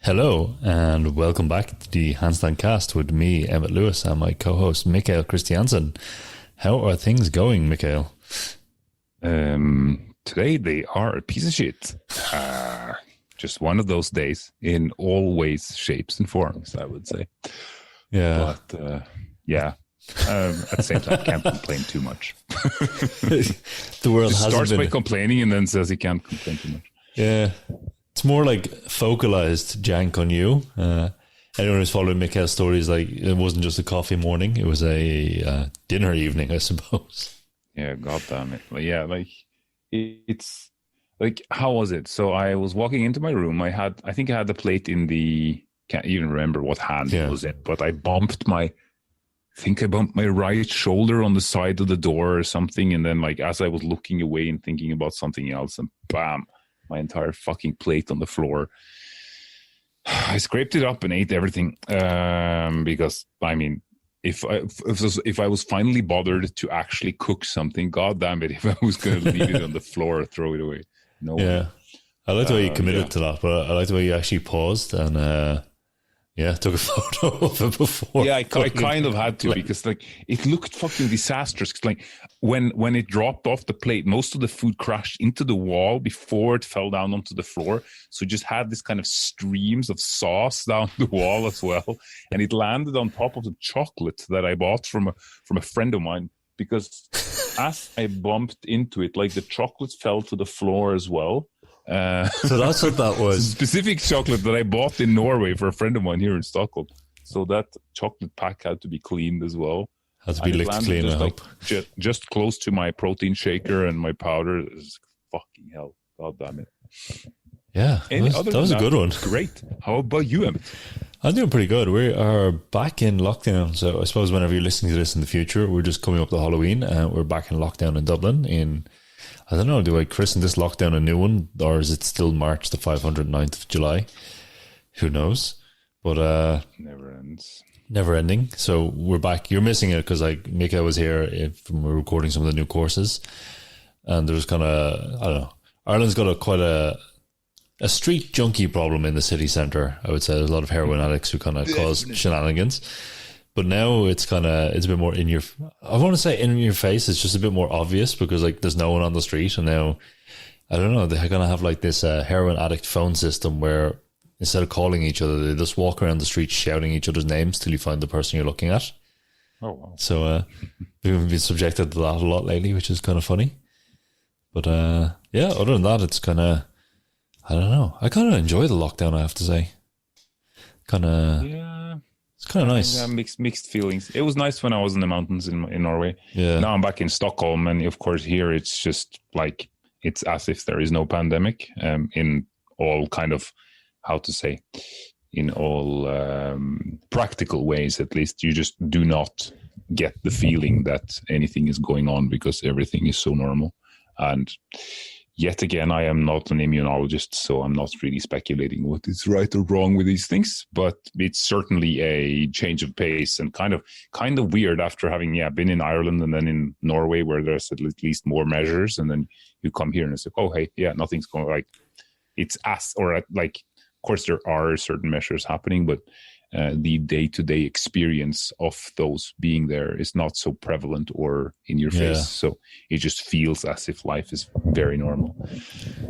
Hello and welcome back to the Handstandcast with me, Emmett Lewis, and my co-host, Mikael Christiansen. How are things going, Mikael? Today they are a piece of shit. Just one of those days in all ways, shapes, and forms, I would say. Yeah. But, yeah. At the same time, I can't complain too much. The world Just hasn't starts been... by complaining and then says he can't complain too much. Yeah. It's more like focalized jank on you. Anyone who's followed Mikael's stories, like, it wasn't just a coffee morning, it was a dinner evening, I suppose. Yeah, god damn it. But yeah, like, it's like, how was it? So I was walking into my room. I think I had the plate in the, can't even remember what hand it was in, but I bumped my right shoulder on the side of the door or something. And then, like, as I was looking away and thinking about something else, and bam, my entire fucking plate on the floor. I scraped it up and ate everything because, I mean, if I was finally bothered to actually cook something, god damn it, if I was going to leave it on the floor or throw it away. No. Yeah. I like the way you committed to that, but I like the way you actually paused and took a photo of it before. Yeah, I kind of had to, because, like, it looked fucking disastrous. Cause, like, when it dropped off the plate, most of the food crashed into the wall before it fell down onto the floor. So it just had this kind of streams of sauce down the wall as well, and it landed on top of the chocolate that I bought from a friend of mine. Because as I bumped into it, like, the chocolate fell to the floor as well. So that's what that was. Specific chocolate that I bought in Norway for a friend of mine here in Stockholm. So that chocolate pack had to be cleaned as well. Had to be licked clean, I hope. Just close to my protein shaker and my powder. Is fucking hell. God damn it. Yeah, that was a good one. Great. How about you, Emmett? I'm doing pretty good. We are back in lockdown. So I suppose whenever you're listening to this in the future, we're just coming up to Halloween and we're back in lockdown in Dublin I don't know, do I christen this lockdown a new one, or is it still March the 509th of July? Who knows? But never ends. Never ending. So we're back. You're missing it because, like, Mika was here from recording some of the new courses, and there was kind of, I don't know, Ireland's got quite a street junkie problem in the city centre. I would say there's a lot of heroin addicts who kind of cause shenanigans. But now it's a bit more in your, I want to say in your face. It's just a bit more obvious because, like, there's no one on the street. And now, I don't know, they're going to have like this heroin addict phone system where instead of calling each other, they just walk around the street shouting each other's names till you find the person you're looking at. Oh, wow. So we've been subjected to that a lot lately, which is kind of funny. But yeah, other than that, it's kind of, I don't know. I kind of enjoy the lockdown, I have to say. Yeah. It's kind of nice. Yeah, mixed feelings. It was nice when I was in the mountains in Norway. Yeah. Now I'm back in Stockholm, and of course here it's just like, it's as if there is no pandemic in all kind of, how to say, in all practical ways, at least. You just do not get the feeling that anything is going on because everything is so normal. And yet again, I am not an immunologist, so I'm not really speculating what is right or wrong with these things. But it's certainly a change of pace and kind of weird after having been in Ireland and then in Norway, where there's at least more measures, and then you come here and it's like, oh hey, yeah, nothing's going, like, it's like, of course there are certain measures happening, but the day-to-day experience of those being there is not so prevalent or in your face. So it just feels as if life is very normal.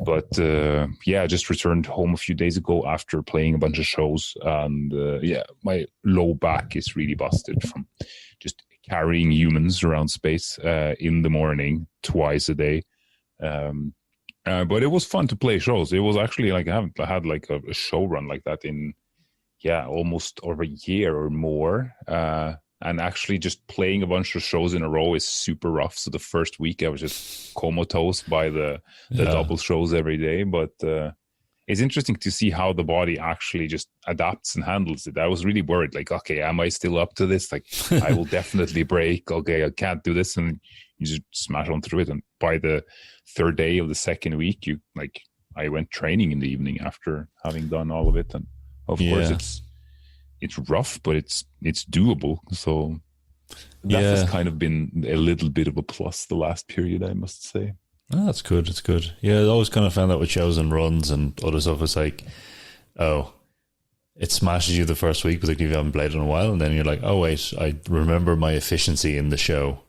But I just returned home a few days ago after playing a bunch of shows, and my low back is really busted from just carrying humans around space in the morning twice a day. But it was fun to play shows. It was actually like, I haven't had like a show run like that in almost over a year or more. And actually just playing a bunch of shows in a row is super rough. So the first week I was just comatose by the double shows every day. But it's interesting to see how the body actually just adapts and handles it. I was really worried, like, okay, am I still up to this? Like, I will definitely break. Okay, I can't do this. And you just smash on through it. And by the third day of the second week, I went training in the evening after having done all of it. And of course, it's rough, but it's doable. So that has kind of been a little bit of a plus the last period, I must say. Oh, that's good. It's good. Yeah, I always kind of found that with shows and runs and other stuff. It's like, oh, it smashes you the first week, particularly if you haven't played in a while, and then you're like, oh wait, I remember my efficiency in the show,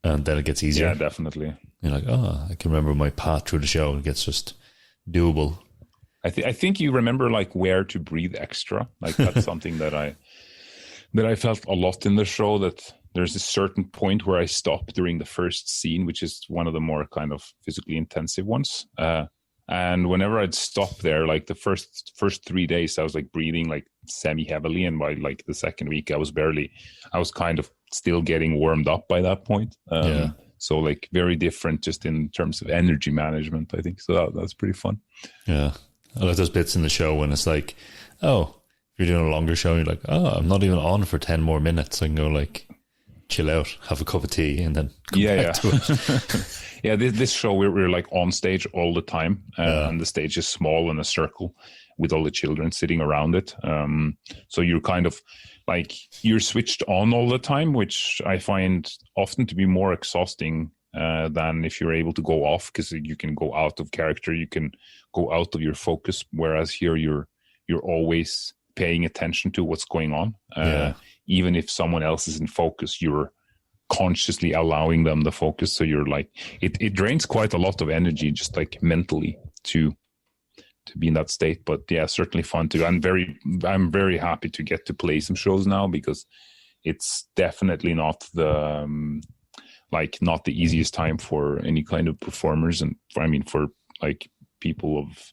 and then it gets easier. Yeah, definitely. You're like, oh, I can remember my path through the show. It gets just doable. I think you remember like where to breathe extra. Like that's something that I felt a lot in the show, that there's a certain point where I stop during the first scene, which is one of the more kind of physically intensive ones. And whenever I'd stop there, like the first 3 days, I was like breathing like semi heavily. And by like the second week, I was kind of still getting warmed up by that point. So like very different just in terms of energy management, I think. So that's pretty fun. Yeah. I like those bits in the show when it's like, oh, if you're doing a longer show, you're like, oh, I'm not even on for 10 more minutes. I can go like chill out, have a cup of tea, and then come back to it. Yeah, this show, we're like on stage all the time. And the stage is small in a circle with all the children sitting around it. So you're kind of like, you're switched on all the time, which I find often to be more exhausting than if you're able to go off, because you can go out of character, you can go out of your focus. Whereas here you're always paying attention to what's going on. Even if someone else is in focus, you're consciously allowing them the focus. So you're like, it drains quite a lot of energy, just like mentally to be in that state. But yeah, certainly fun too. I'm very happy to get to play some shows now, because it's definitely not the not the easiest time for any kind of performers. And for like people of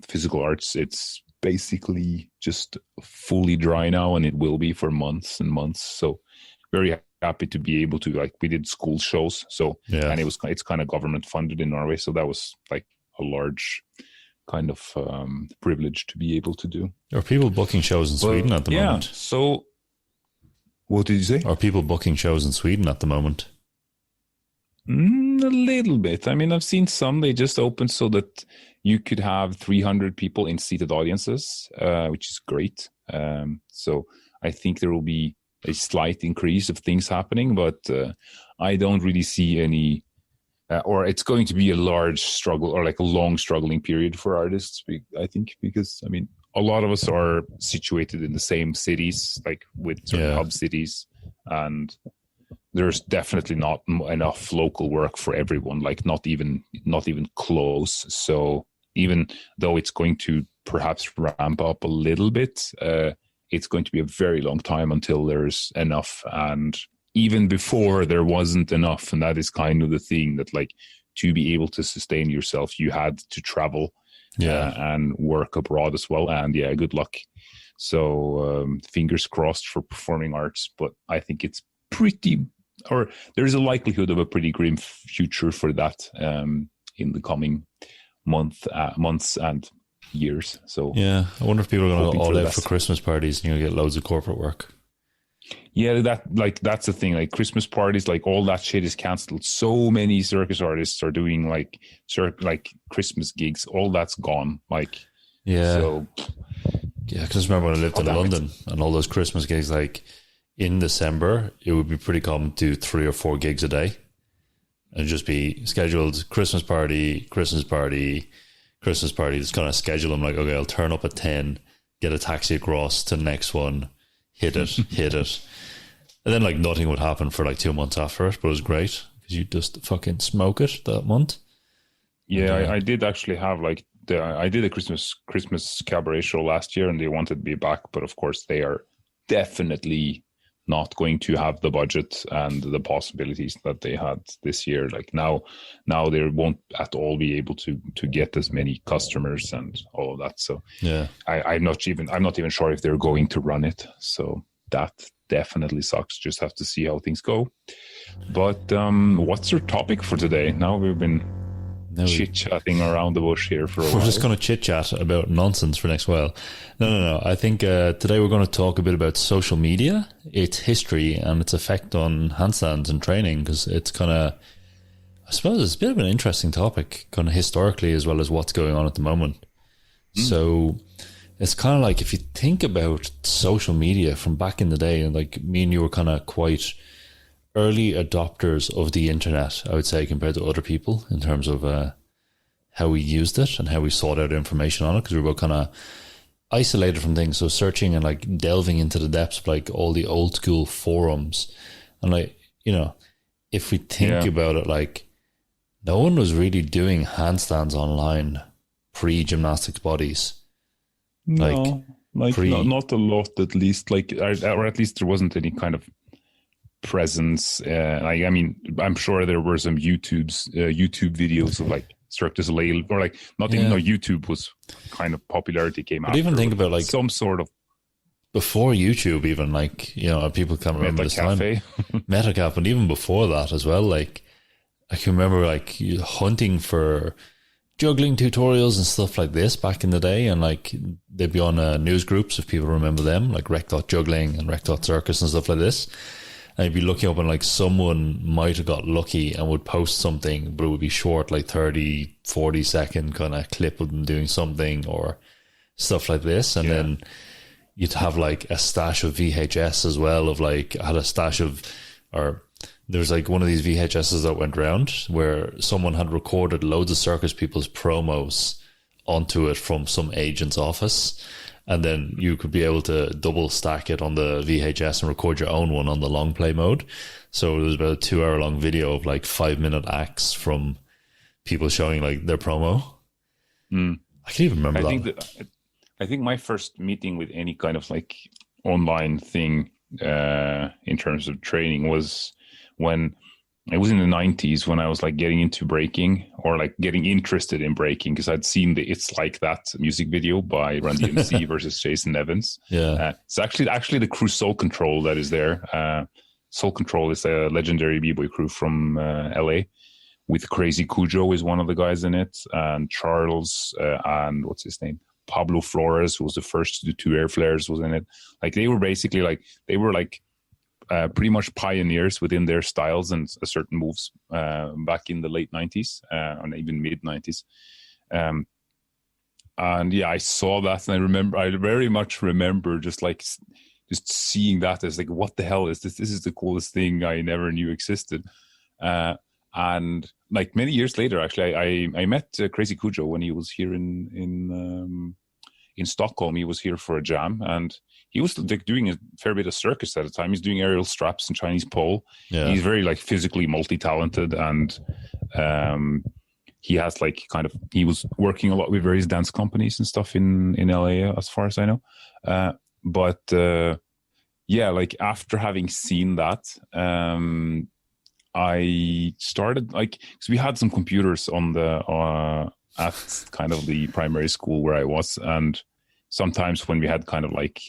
physical arts, it's basically just fully dry now, and it will be for months and months. So very happy to be able to, like, we did school shows, so and it's kind of government funded in Norway, so that was like a large kind of privilege to be able to do. Are people booking shows in Sweden at the moment? So what did you say? Are people booking shows in Sweden at the moment? A little bit. I mean, I've seen some, they just opened so that you could have 300 people in seated audiences, which is great. So I think there will be a slight increase of things happening, but I don't really see any, or it's going to be a large struggle, or like a long struggling period for artists, I think, because, I mean, a lot of us are situated in the same cities, like with certain hub cities, and there's definitely not enough local work for everyone, like not even close. So even though it's going to perhaps ramp up a little bit, it's going to be a very long time until there's enough. And even before, there wasn't enough. And that is kind of the thing, that like, to be able to sustain yourself, you had to travel and work abroad as well. And good luck. So fingers crossed for performing arts, but I think it's there's a likelihood of a pretty grim future for that in the coming months and years. So I wonder if people are going to go all out for Christmas parties and you'll get loads of corporate work. Yeah, that's the thing. Like Christmas parties, like all that shit is cancelled. So many circus artists are doing like Christmas gigs. All that's gone. Like so. Yeah, because remember when I lived in London and all those Christmas gigs, like in December, it would be pretty common to do 3 or 4 gigs a day, and just be scheduled Christmas party. Just kind of schedule them like, okay, I'll turn up at 10, get a taxi across to the next one, hit it. And then like nothing would happen for like 2 months after it, but it was great because you just fucking smoke it that month. Yeah, I did actually have like, I did a Christmas cabaret show last year, and they wanted to be back, but of course they are definitely not going to have the budget and the possibilities that they had this year. Like now they won't at all be able to get as many customers and all of that. So I'm not even sure if they're going to run it. So that definitely sucks. Just have to see how things go. But what's our topic for today? Now we've been chit-chatting around the bush here for a while. We're just going to chit-chat about nonsense for next while. No. I think today we're going to talk a bit about social media, its history, and its effect on handstands and training, because it's kind of, I suppose it's a bit of an interesting topic, kind of historically as well as what's going on at the moment. So it's kind of like, if you think about social media from back in the day, and like me and you were kind of quite early adopters of the internet, I would say, compared to other people in terms of how we used it and how we sought out information on it, because we were both kind of isolated from things. So searching and like delving into the depths of like all the old school forums, and like, you know, if we think about it, like no one was really doing handstands online pre-gymnastics bodies. No, like not a lot, at least. Like, or at least there wasn't any kind of presence. Like, I mean, I'm sure there were some YouTube videos of like Cirque du Soleil, or like not even. No, YouTube was kind of popularity came out. But even think about like some sort of before YouTube, even like, you know, people can't remember this time. Metacaf, and even before that as well. Like I can remember like hunting for juggling tutorials and stuff like this back in the day, and like they'd be on news groups if people remember them, like Rec.Juggling and Rec.Circus and stuff like this. And you'd be looking up and like someone might have got lucky and would post something, but it would be short, like 30, 40 second kind of clip of them doing something or stuff like this. And then you'd have like a stash of VHS as well, of like, I had a stash of, or there's like one of these VHSs that went round where someone had recorded loads of circus people's promos onto it from some agent's office. And then you could be able to double stack it on the VHS and record your own one on the long play mode. So there was about a 2-hour long video of like 5-minute acts from people showing like their promo. I can even remember I think my first meeting with any kind of like online thing in terms of training was when it was in the 90s, when I was like getting into breaking, or like getting interested in breaking, because I'd seen the It's Like That music video by Run DMC versus Jason Evans. It's actually the crew Soul Control that is there. Soul Control is a legendary b-boy crew from LA, with Crazy Cujo is one of the guys in it, and Charles and what's his name, Pablo Flores, who was the first to do 2 air flares, was in it. Like they were basically like pretty much pioneers within their styles and certain moves back in the late 90s and even mid 90s. And yeah, I saw that, and I very much remember just seeing that as like, what the hell is this? This is the coolest thing I never knew existed. And like many years later, actually, I met Crazy Cujo when he was here in Stockholm. He was here for a jam, and he was like doing a fair bit of circus at the time. He's doing aerial straps and Chinese pole. He's very like physically multi-talented, and he has like he was working a lot with various dance companies and stuff in LA, as far as I know. But like after having seen that, I started because we had some computers on the at kind of the primary school where I was, and sometimes when we had kind of like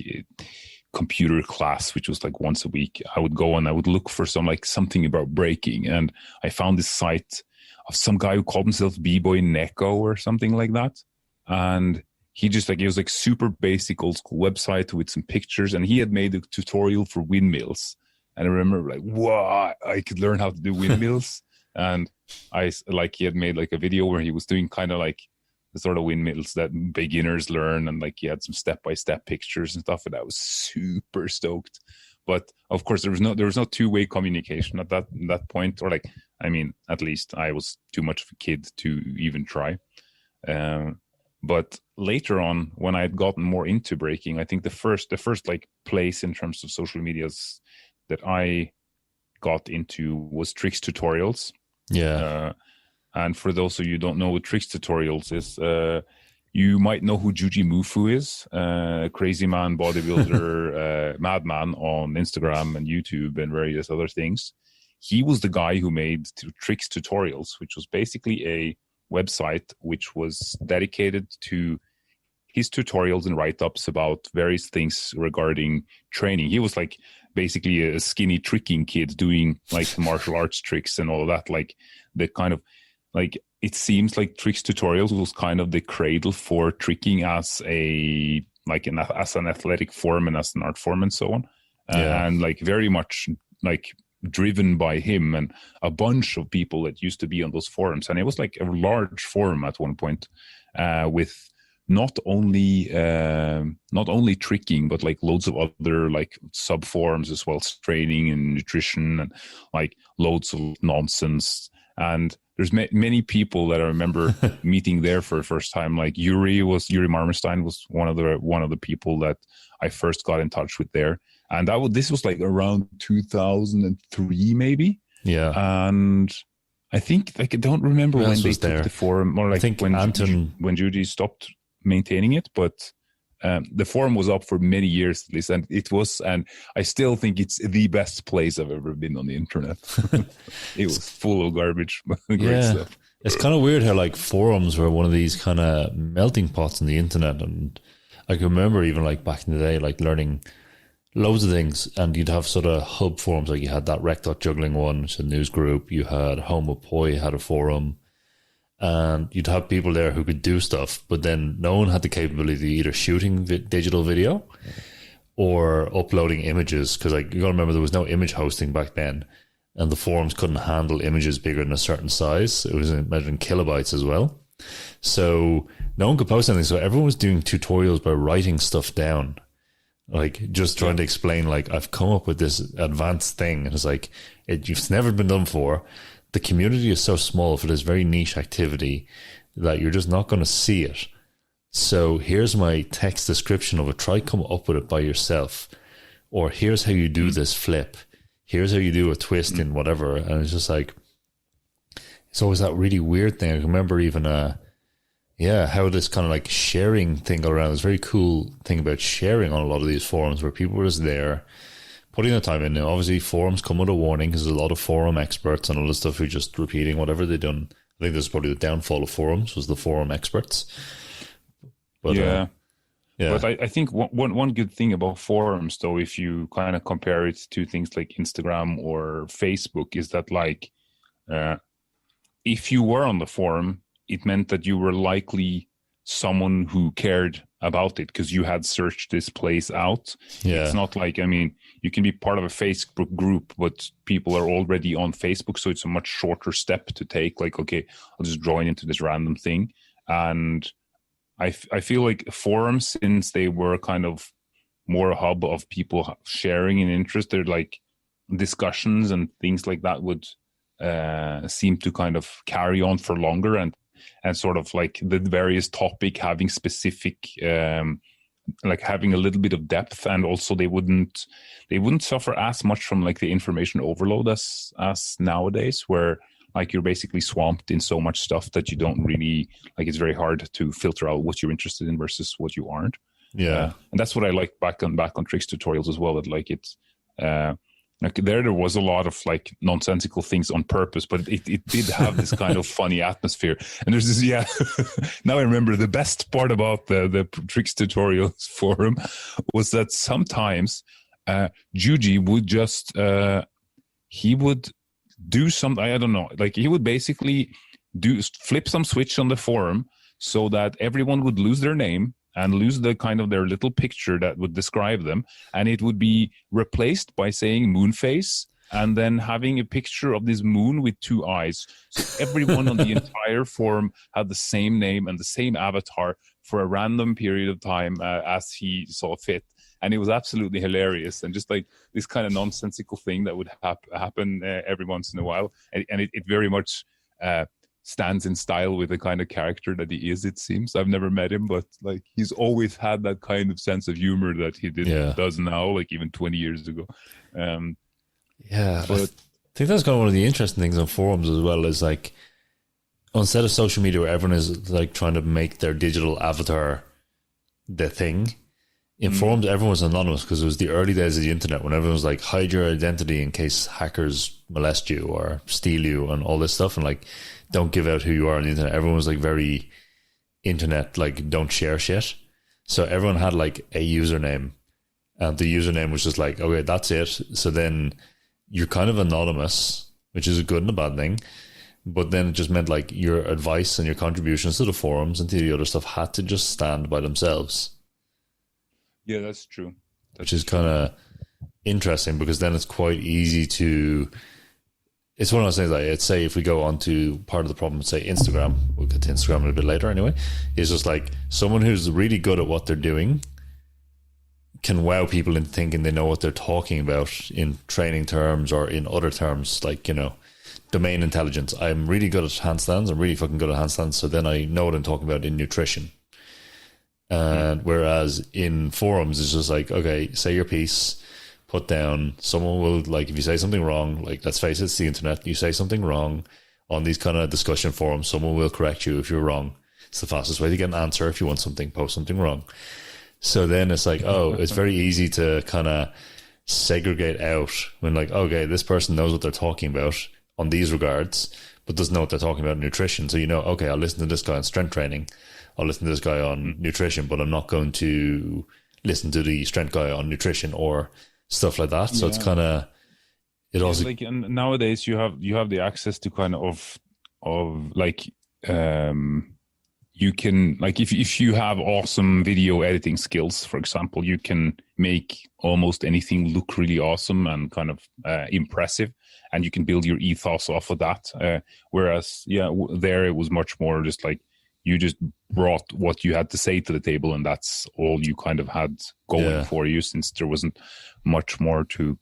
computer class, which was like once a week, I would go and I would look for something about breaking, and I found this site of some guy who called himself B-Boy Neko or something like that, and he just it was like super basic old school website with some pictures, and he had made a tutorial for windmills. And I remember like, wow, I could learn how to do windmills. And he had made like a video where he was doing kind of like the sort of windmills that beginners learn. And like he had some step-by-step pictures and stuff. And I was super stoked. But of course, there was no two-way communication at that point. Or like, I mean, at least I was too much of a kid to even try. But later on, when I had gotten more into breaking, I think the first like place in terms of social medias that I got into was tricks tutorials. And for those of you who don't know what tricks tutorials is, you might know who Juji Mufu is, crazy man, bodybuilder, madman on Instagram and YouTube and various other things. He was the guy who made tricks tutorials, which was basically a website which was dedicated to his tutorials and write-ups about various things regarding training. He was like basically a skinny tricking kid doing like martial arts tricks and all of that. Like the kind of like, it seems like tricks tutorials was kind of the cradle for tricking as an athletic form and as an art form and so on. And like very much like driven by him and a bunch of people that used to be on those forums. And it was like a large forum at one point with not only tricking, but like loads of other like sub forums as well, training and nutrition and like loads of nonsense. And there's many people that I remember meeting there for the first time. Like Yuri Marmerstein was one of the people that I first got in touch with there, and this was like around 2003 maybe. Yeah, and I think like I don't remember when they took the forum, or like I think when Judy stopped maintaining it, but the forum was up for many years at least, and I still think it's the best place I've ever been on the internet. It was full of garbage, but great stuff. It's kind of weird how like forums were one of these kind of melting pots on the internet, and I can remember even like back in the day, like learning loads of things, and you'd have sort of hub forums, like you had that Rec.Juggling one, which is a news group, you had Home of Poi had a forum, and you'd have people there who could do stuff, but then no one had the capability of either shooting digital video or uploading images, because like you gotta remember there was no image hosting back then, and the forums couldn't handle images bigger than a certain size. It was measured in kilobytes as well, so no one could post anything. So everyone was doing tutorials by writing stuff down, like just trying to explain, like, I've come up with this advanced thing, and it's like it's never been done before. The community is so small for this very niche activity that you're just not going to see it. So here's my text description of it. Try come up with it by yourself. Or here's how you do this flip. Here's how you do a twist in whatever. And it's just like, it's always that really weird thing. I remember even, how this kind of like sharing thing got around. There's a very cool thing about sharing on a lot of these forums where people were just there putting the time in. Now, obviously, forums come with a warning because there's a lot of forum experts and all this stuff who are just repeating whatever they've done. I think this is probably the downfall of forums, was the forum experts. But, But I think one good thing about forums, though, if you kind of compare it to things like Instagram or Facebook, is that like if you were on the forum, it meant that you were likely someone who cared about it because you had searched this place out. It's not like, I mean, you can be part of a Facebook group, but people are already on Facebook, so it's a much shorter step to take. Like, okay, I'll just join into this random thing. And I feel like forums, since they were kind of more a hub of people sharing an interest, they're like discussions and things like that would seem to kind of carry on for longer, and sort of like the various topic having specific like having a little bit of depth, and also they wouldn't suffer as much from like the information overload as nowadays, where like you're basically swamped in so much stuff that you don't really, like, it's very hard to filter out what you're interested in versus what you aren't. And that's what I like back on Tricks tutorials as well, that like it's like there was a lot of like nonsensical things on purpose, but it did have this kind of funny atmosphere. And there's this, now I remember the best part about the Tricks tutorials forum was that sometimes Juji would just, he would do something, I don't know, like he would basically flip some switch on the forum so that everyone would lose their name and lose the kind of their little picture that would describe them, and it would be replaced by saying moon face, and then having a picture of this moon with two eyes. So everyone on the entire forum had the same name and the same avatar for a random period of time as he saw fit. And it was absolutely hilarious, and just like this kind of nonsensical thing that would happen every once in a while. And it very much stands in style with the kind of character that he is, it seems. I've never met him, but like he's always had that kind of sense of humor that he does now, like even 20 years ago. But I think that's kind of one of the interesting things on forums as well, is like, instead of social media where everyone is like trying to make their digital avatar the thing, in forums everyone was anonymous, because it was the early days of the internet when everyone was like, hide your identity in case hackers molest you or steal you and all this stuff, and like, don't give out who you are on the internet. Everyone was like very internet, like, don't share shit. So everyone had like a username, and the username was just like, okay, that's it. So then you're kind of anonymous, which is a good and a bad thing. But then it just meant like your advice and your contributions to the forums and to the other stuff had to just stand by themselves. Yeah, that's true. Which is kind of interesting, because then it's quite easy to... It's one of those things, like, let's say if we go on to part of the problem, say Instagram, we'll get to Instagram a little bit later anyway, is just like someone who's really good at what they're doing can wow people into thinking they know what they're talking about in training terms or in other terms, like, you know, domain intelligence. I'm really good at handstands. I'm really fucking good at handstands. So then I know what I'm talking about in nutrition. And whereas in forums, it's just like, okay, say your piece, put down, someone will, like, if you say something wrong, like, let's face it, it's the internet, you say something wrong on these kind of discussion forums, someone will correct you if you're wrong. It's the fastest way to get an answer. If you want something, post something wrong. So then it's like, oh, it's very easy to kind of segregate out when, like, okay, this person knows what they're talking about on these regards, but doesn't know what they're talking about in nutrition. So, you know, okay, I'll listen to this guy on strength training, I'll listen to this guy on nutrition, but I'm not going to listen to the strength guy on nutrition or stuff like that. So it's kind of, it also, like, and nowadays you have the access to kind of like, you can, like, if you have awesome video editing skills, for example, you can make almost anything look really awesome and kind of impressive, and you can build your ethos off of that. Whereas, there it was much more just like, you just brought what you had to say to the table, and that's all you kind of had going for you, since there wasn't much more to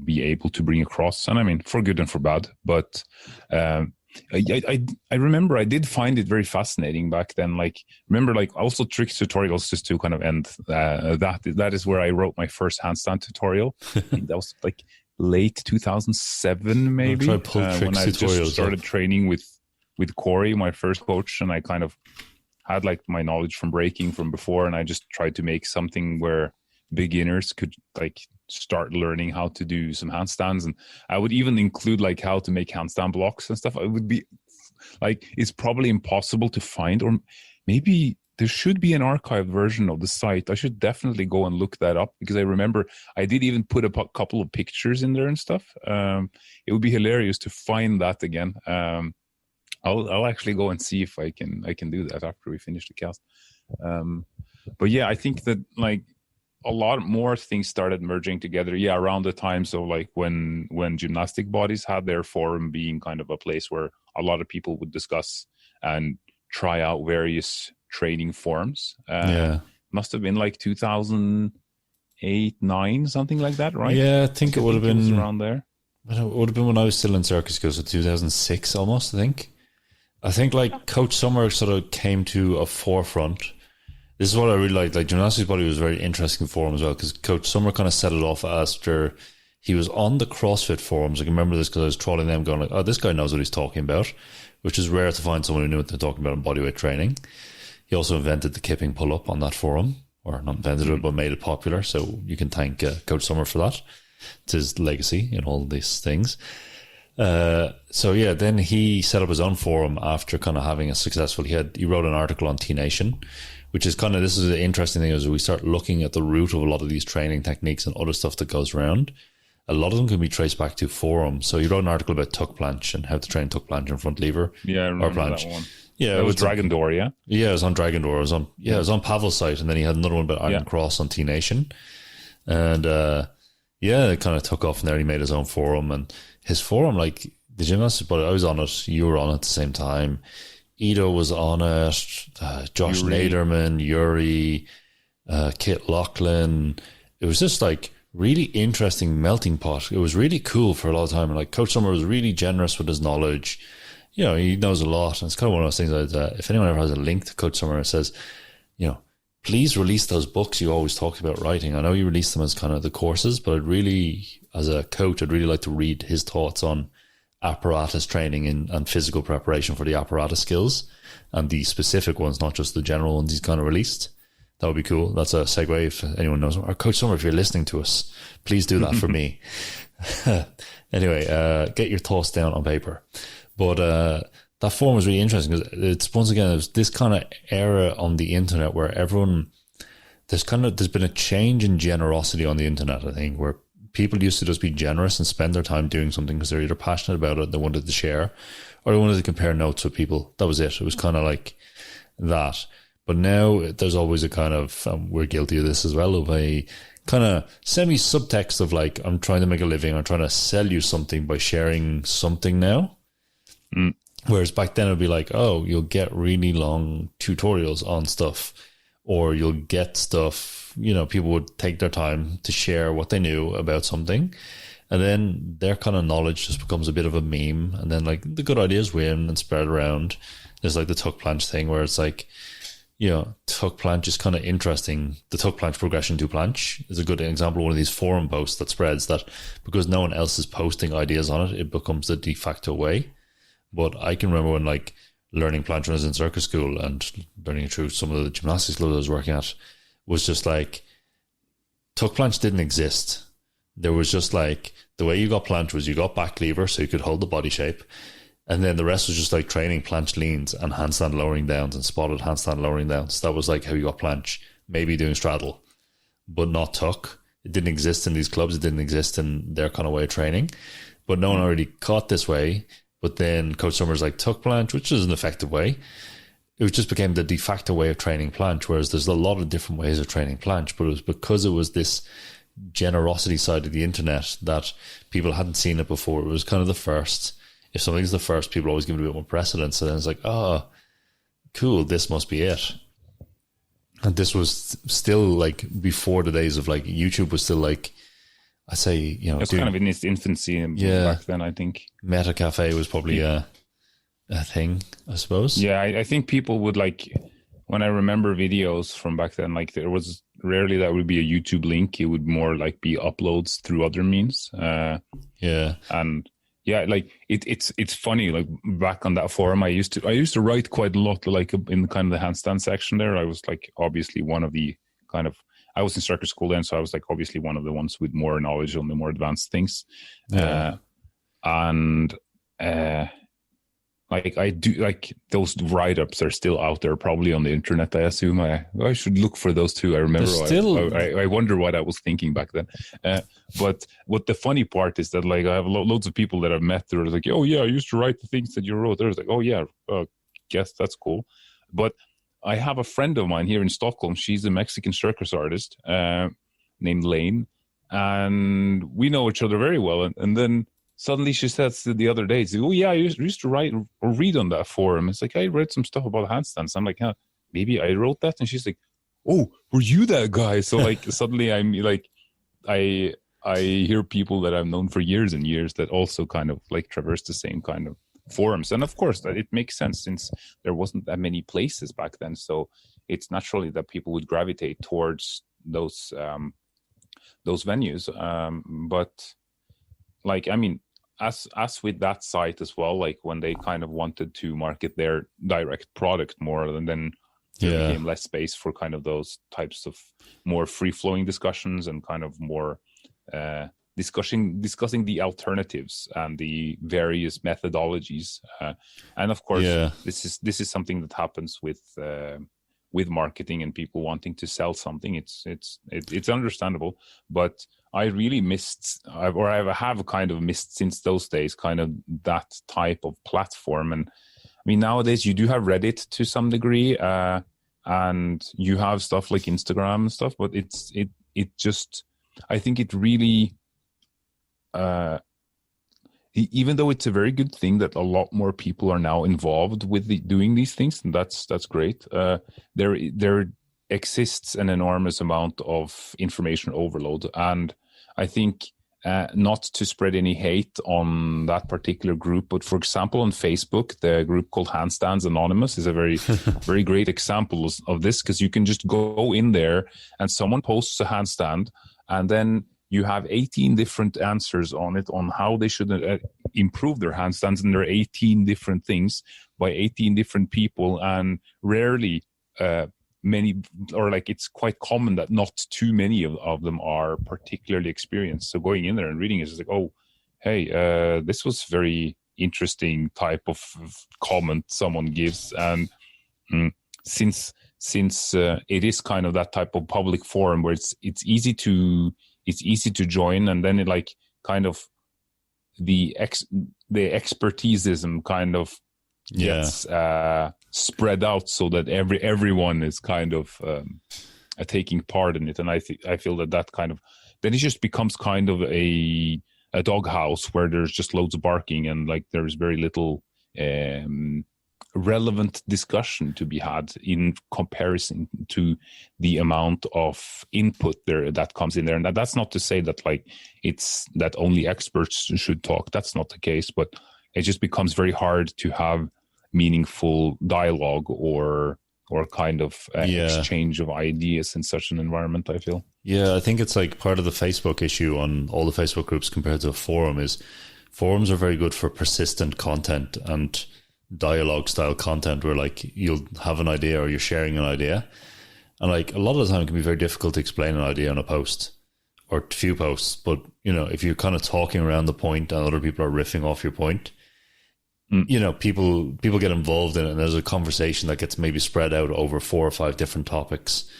be able to bring across. And I mean, for good and for bad. But I remember I did find it very fascinating back then. Like, remember, like, also tricks tutorials, just to kind of end that is where I wrote my first handstand tutorial. I think that was like late 2007, maybe, when I just started training with Corey, my first coach, and I kind of had like my knowledge from breaking from before, and I just tried to make something where beginners could like start learning how to do some handstands. And I would even include like how to make handstand blocks and stuff. It would be like, it's probably impossible to find, or maybe there should be an archived version of the site. I should definitely go and look that up, because I remember I did even put a couple of pictures in there and stuff. It would be hilarious to find that again. I'll actually go and see if I can do that after we finish the cast. But yeah, I think that like a lot more things started merging together. Yeah, around the time. So like when gymnastic bodies had their forum, being kind of a place where a lot of people would discuss and try out various training forms. Must have been like 2008, 9, something like that, right? Yeah, I think it would have been around there. It would have been when I was still in circus, because of 2006 almost, I think like Coach Summer sort of came to a forefront. This is what I really liked. Like, Gymnastics Body was a very interesting forum as well, because Coach Summer kind of set it off after he was on the CrossFit forums. I can remember this because I was trawling them, going like, oh, this guy knows what he's talking about, which is rare to find someone who knew what they're talking about in bodyweight training. He also invented the kipping pull-up on that forum, or not invented it, but made it popular. So you can thank Coach Summer for that. It's his legacy in all these things. So yeah, then he set up his own forum after kind of having a successful, he wrote an article on T Nation, which is kind of, this is the interesting thing, is we start looking at the root of a lot of these training techniques and other stuff that goes around. A lot of them can be traced back to forums. So he wrote an article about tuck planche and how to train tuck planche and front lever. Yeah, I remember that one. Yeah, it was Dragon Door, yeah? Yeah, it was on Dragon Door. It was on Pavel's site, and then he had another one about Iron Cross on T Nation. And it kind of took off from there. He made his own forum, and his forum, like the gymnastics, but I was on it, you were on it at the same time. Ito was on it, Josh Naderman, Yuri, Kit Lachlan. It was just like really interesting melting pot. It was really cool for a lot of time. And like Coach Summer was really generous with his knowledge. You know, he knows a lot. And it's kind of one of those things that if anyone ever has a link to Coach Summer and says, you know, please release those books you always talk about writing. I know you release them as kind of the courses, but I'd really, as a coach, I'd really like to read his thoughts on apparatus training and physical preparation for the apparatus skills, and the specific ones, not just the general ones he's kind of released. That would be cool. That's a segue if anyone knows. Or Coach Summer, if you're listening to us, please do that for me. Anyway, get your thoughts down on paper. But that forum was really interesting, because it's, once again, it's this kind of era on the internet where everyone, there's been a change in generosity on the internet, I think, where people used to just be generous and spend their time doing something because they're either passionate about it, they wanted to share, or they wanted to compare notes with people. That was it. It was kind of like that. But now there's always a kind of, we're guilty of this as well, of a kind of semi-subtext of like, I'm trying to make a living, I'm trying to sell you something by sharing something now. Mm. Whereas back then it would be like, oh, you'll get really long tutorials on stuff, or you'll get stuff, you know, people would take their time to share what they knew about something. And then their kind of knowledge just becomes a bit of a meme. And then like the good ideas win and spread around. There's like the tuck planche thing where it's like, you know, tuck planche is kind of interesting. The tuck planche progression to planche is a good example of one of these forum posts that spreads that because no one else is posting ideas on it, it becomes the de facto way. But I can remember when like learning planche when I was in circus school and learning through some of the gymnastics clubs I was working at was just like tuck planche didn't exist. There was just like the way you got planche was you got back lever so you could hold the body shape. And then the rest was just like training planche leans and handstand lowering downs and spotted handstand lowering downs. That was like how you got planche. Maybe doing straddle, but not tuck. It didn't exist in these clubs. It didn't exist in their kind of way of training. But no one already caught this way. But then Coach Summers like tuck planche, which is an effective way. It just became the de facto way of training planche, whereas there's a lot of different ways of training planche. But it was because it was this generosity side of the internet that people hadn't seen it before. It was kind of the first. If something's the first, people always give it a bit more precedence. So then it's like, oh, cool, this must be it. And this was still like before the days of like YouTube was still like, I say, you know, it's kind of in its infancy back then, I think. Meta Cafe was probably a thing, I suppose. Yeah, I think people would like, when I remember videos from back then, like there was rarely that would be a YouTube link. It would more like be uploads through other means. And yeah, like it's funny. Like back on that forum, I used to write quite a lot. Like in kind of the handstand section there, I was like obviously one of the kind of. I was in circus school then, so I was like obviously one of the ones with more knowledge on the more advanced things. Like I do, like those write-ups are still out there, probably on the internet. I assume I should look for those too. I remember. I wonder what I was thinking back then. But what the funny part is that like I have loads of people that I've met that are like, oh yeah, I used to write the things that you wrote. There's like, oh yeah, guess that's cool. But I have a friend of mine here in Stockholm. She's a Mexican circus artist named Lane, and we know each other very well. And then suddenly she says the other day, "Oh yeah, I used to write or read on that forum." It's like I read some stuff about handstands. I'm like, huh, maybe I wrote that. And she's like, "Oh, were you that guy?" So like suddenly I'm like, I hear people that I've known for years and years that also kind of like traverse the same kind of forums. And of course that it makes sense since there wasn't that many places back then. So it's naturally that people would gravitate towards those venues. But like, I mean, as with that site as well, like when they kind of wanted to market their direct product more, and then there became less space for kind of those types of more free-flowing discussions and kind of more discussing the alternatives and the various methodologies. And of course, this is something that happens with marketing and people wanting to sell something. It's understandable, but I really missed, or I have kind of missed since those days, kind of that type of platform. And I mean, nowadays you do have Reddit to some degree, and you have stuff like Instagram and stuff, but it just, I think it really, even though it's a very good thing that a lot more people are now involved with doing these things, and that's great. There exists an enormous amount of information overload, and I think not to spread any hate on that particular group, but for example, on Facebook, the group called Handstands Anonymous is a very, very great example of this, because you can just go in there and someone posts a handstand, and then you have 18 different answers on it on how they should improve their handstands, and there are 18 different things by 18 different people, and rarely many, or like it's quite common that not too many of them are particularly experienced. So going in there and reading it is like, oh, hey, this was very interesting type of comment someone gives. And since it is kind of that type of public forum where it's easy to join, and then it like kind of the expertisism kind of gets spread out so that everyone is kind of taking part in it. And I feel that kind of, then it just becomes kind of a doghouse where there's just loads of barking and like there's very little relevant discussion to be had in comparison to the amount of input there that comes in there. And that's not to say that like it's that only experts should talk. That's not the case, but it just becomes very hard to have meaningful dialogue or kind of exchange of ideas in such an environment, I feel. Yeah, I think it's like part of the Facebook issue on all the Facebook groups compared to a forum is forums are very good for persistent content and dialogue style content where like you'll have an idea or you're sharing an idea. And like a lot of the time it can be very difficult to explain an idea on a post or a few posts. But, you know, if you're kind of talking around the point and other people are riffing off your point, you know, people get involved in it and there's a conversation that gets maybe spread out over 4 or 5 different topics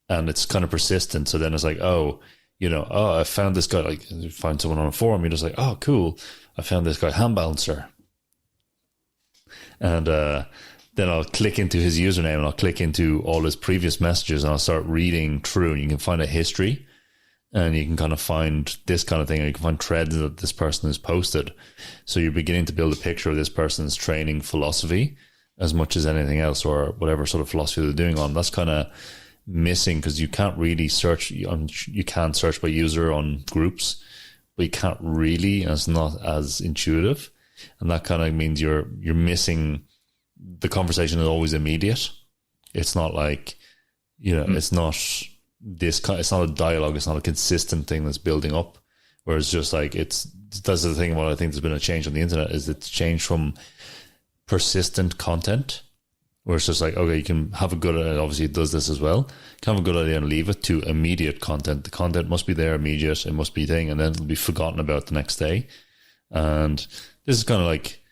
and it's kind of persistent. So then it's like, oh, you know, oh, I found this guy, like you find someone on a forum, you're just like, oh, cool. I found this guy, Hand Bouncer. And then I'll click into his username and I'll click into all his previous messages and I'll start reading through and you can find a history and you can kind of find this kind of thing. Or you can find threads that this person has posted. So you're beginning to build a picture of this person's training philosophy as much as anything else or whatever sort of philosophy they're doing on. That's kind of missing because you can't really search. You can search by user on groups, but you can't really, and it's not as intuitive. And that kind of means you're missing the conversation is always immediate. It's not like, you know, it's not it's not a dialogue. It's not a consistent thing that's building up. Whereas just like that's the thing. What I think there's been a change on the internet is it's changed from persistent content, where it's just like, okay, you can have a good, obviously it does this as well. You can have a good idea and leave it to immediate content. The content must be there immediate. It must be thing, and then it'll be forgotten about the next day. And this is kind of like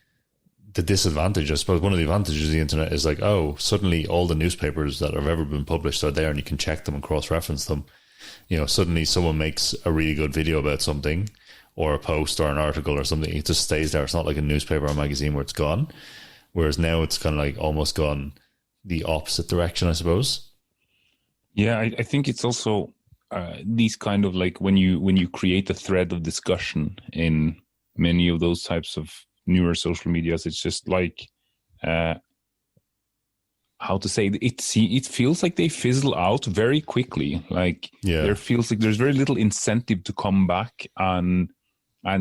the disadvantage, I suppose. One of the advantages of the internet is like, oh, suddenly all the newspapers that have ever been published are there and you can check them and cross-reference them. You know, suddenly someone makes a really good video about something or a post or an article or something. It just stays there. It's not like a newspaper or magazine where it's gone. Whereas now it's kind of like almost gone the opposite direction, I suppose. Yeah, I think it's also these kind of like when you create a thread of discussion in many of those types of newer social medias, it's just like how to say it feels like they fizzle out very quickly. Like there feels like there's very little incentive to come back and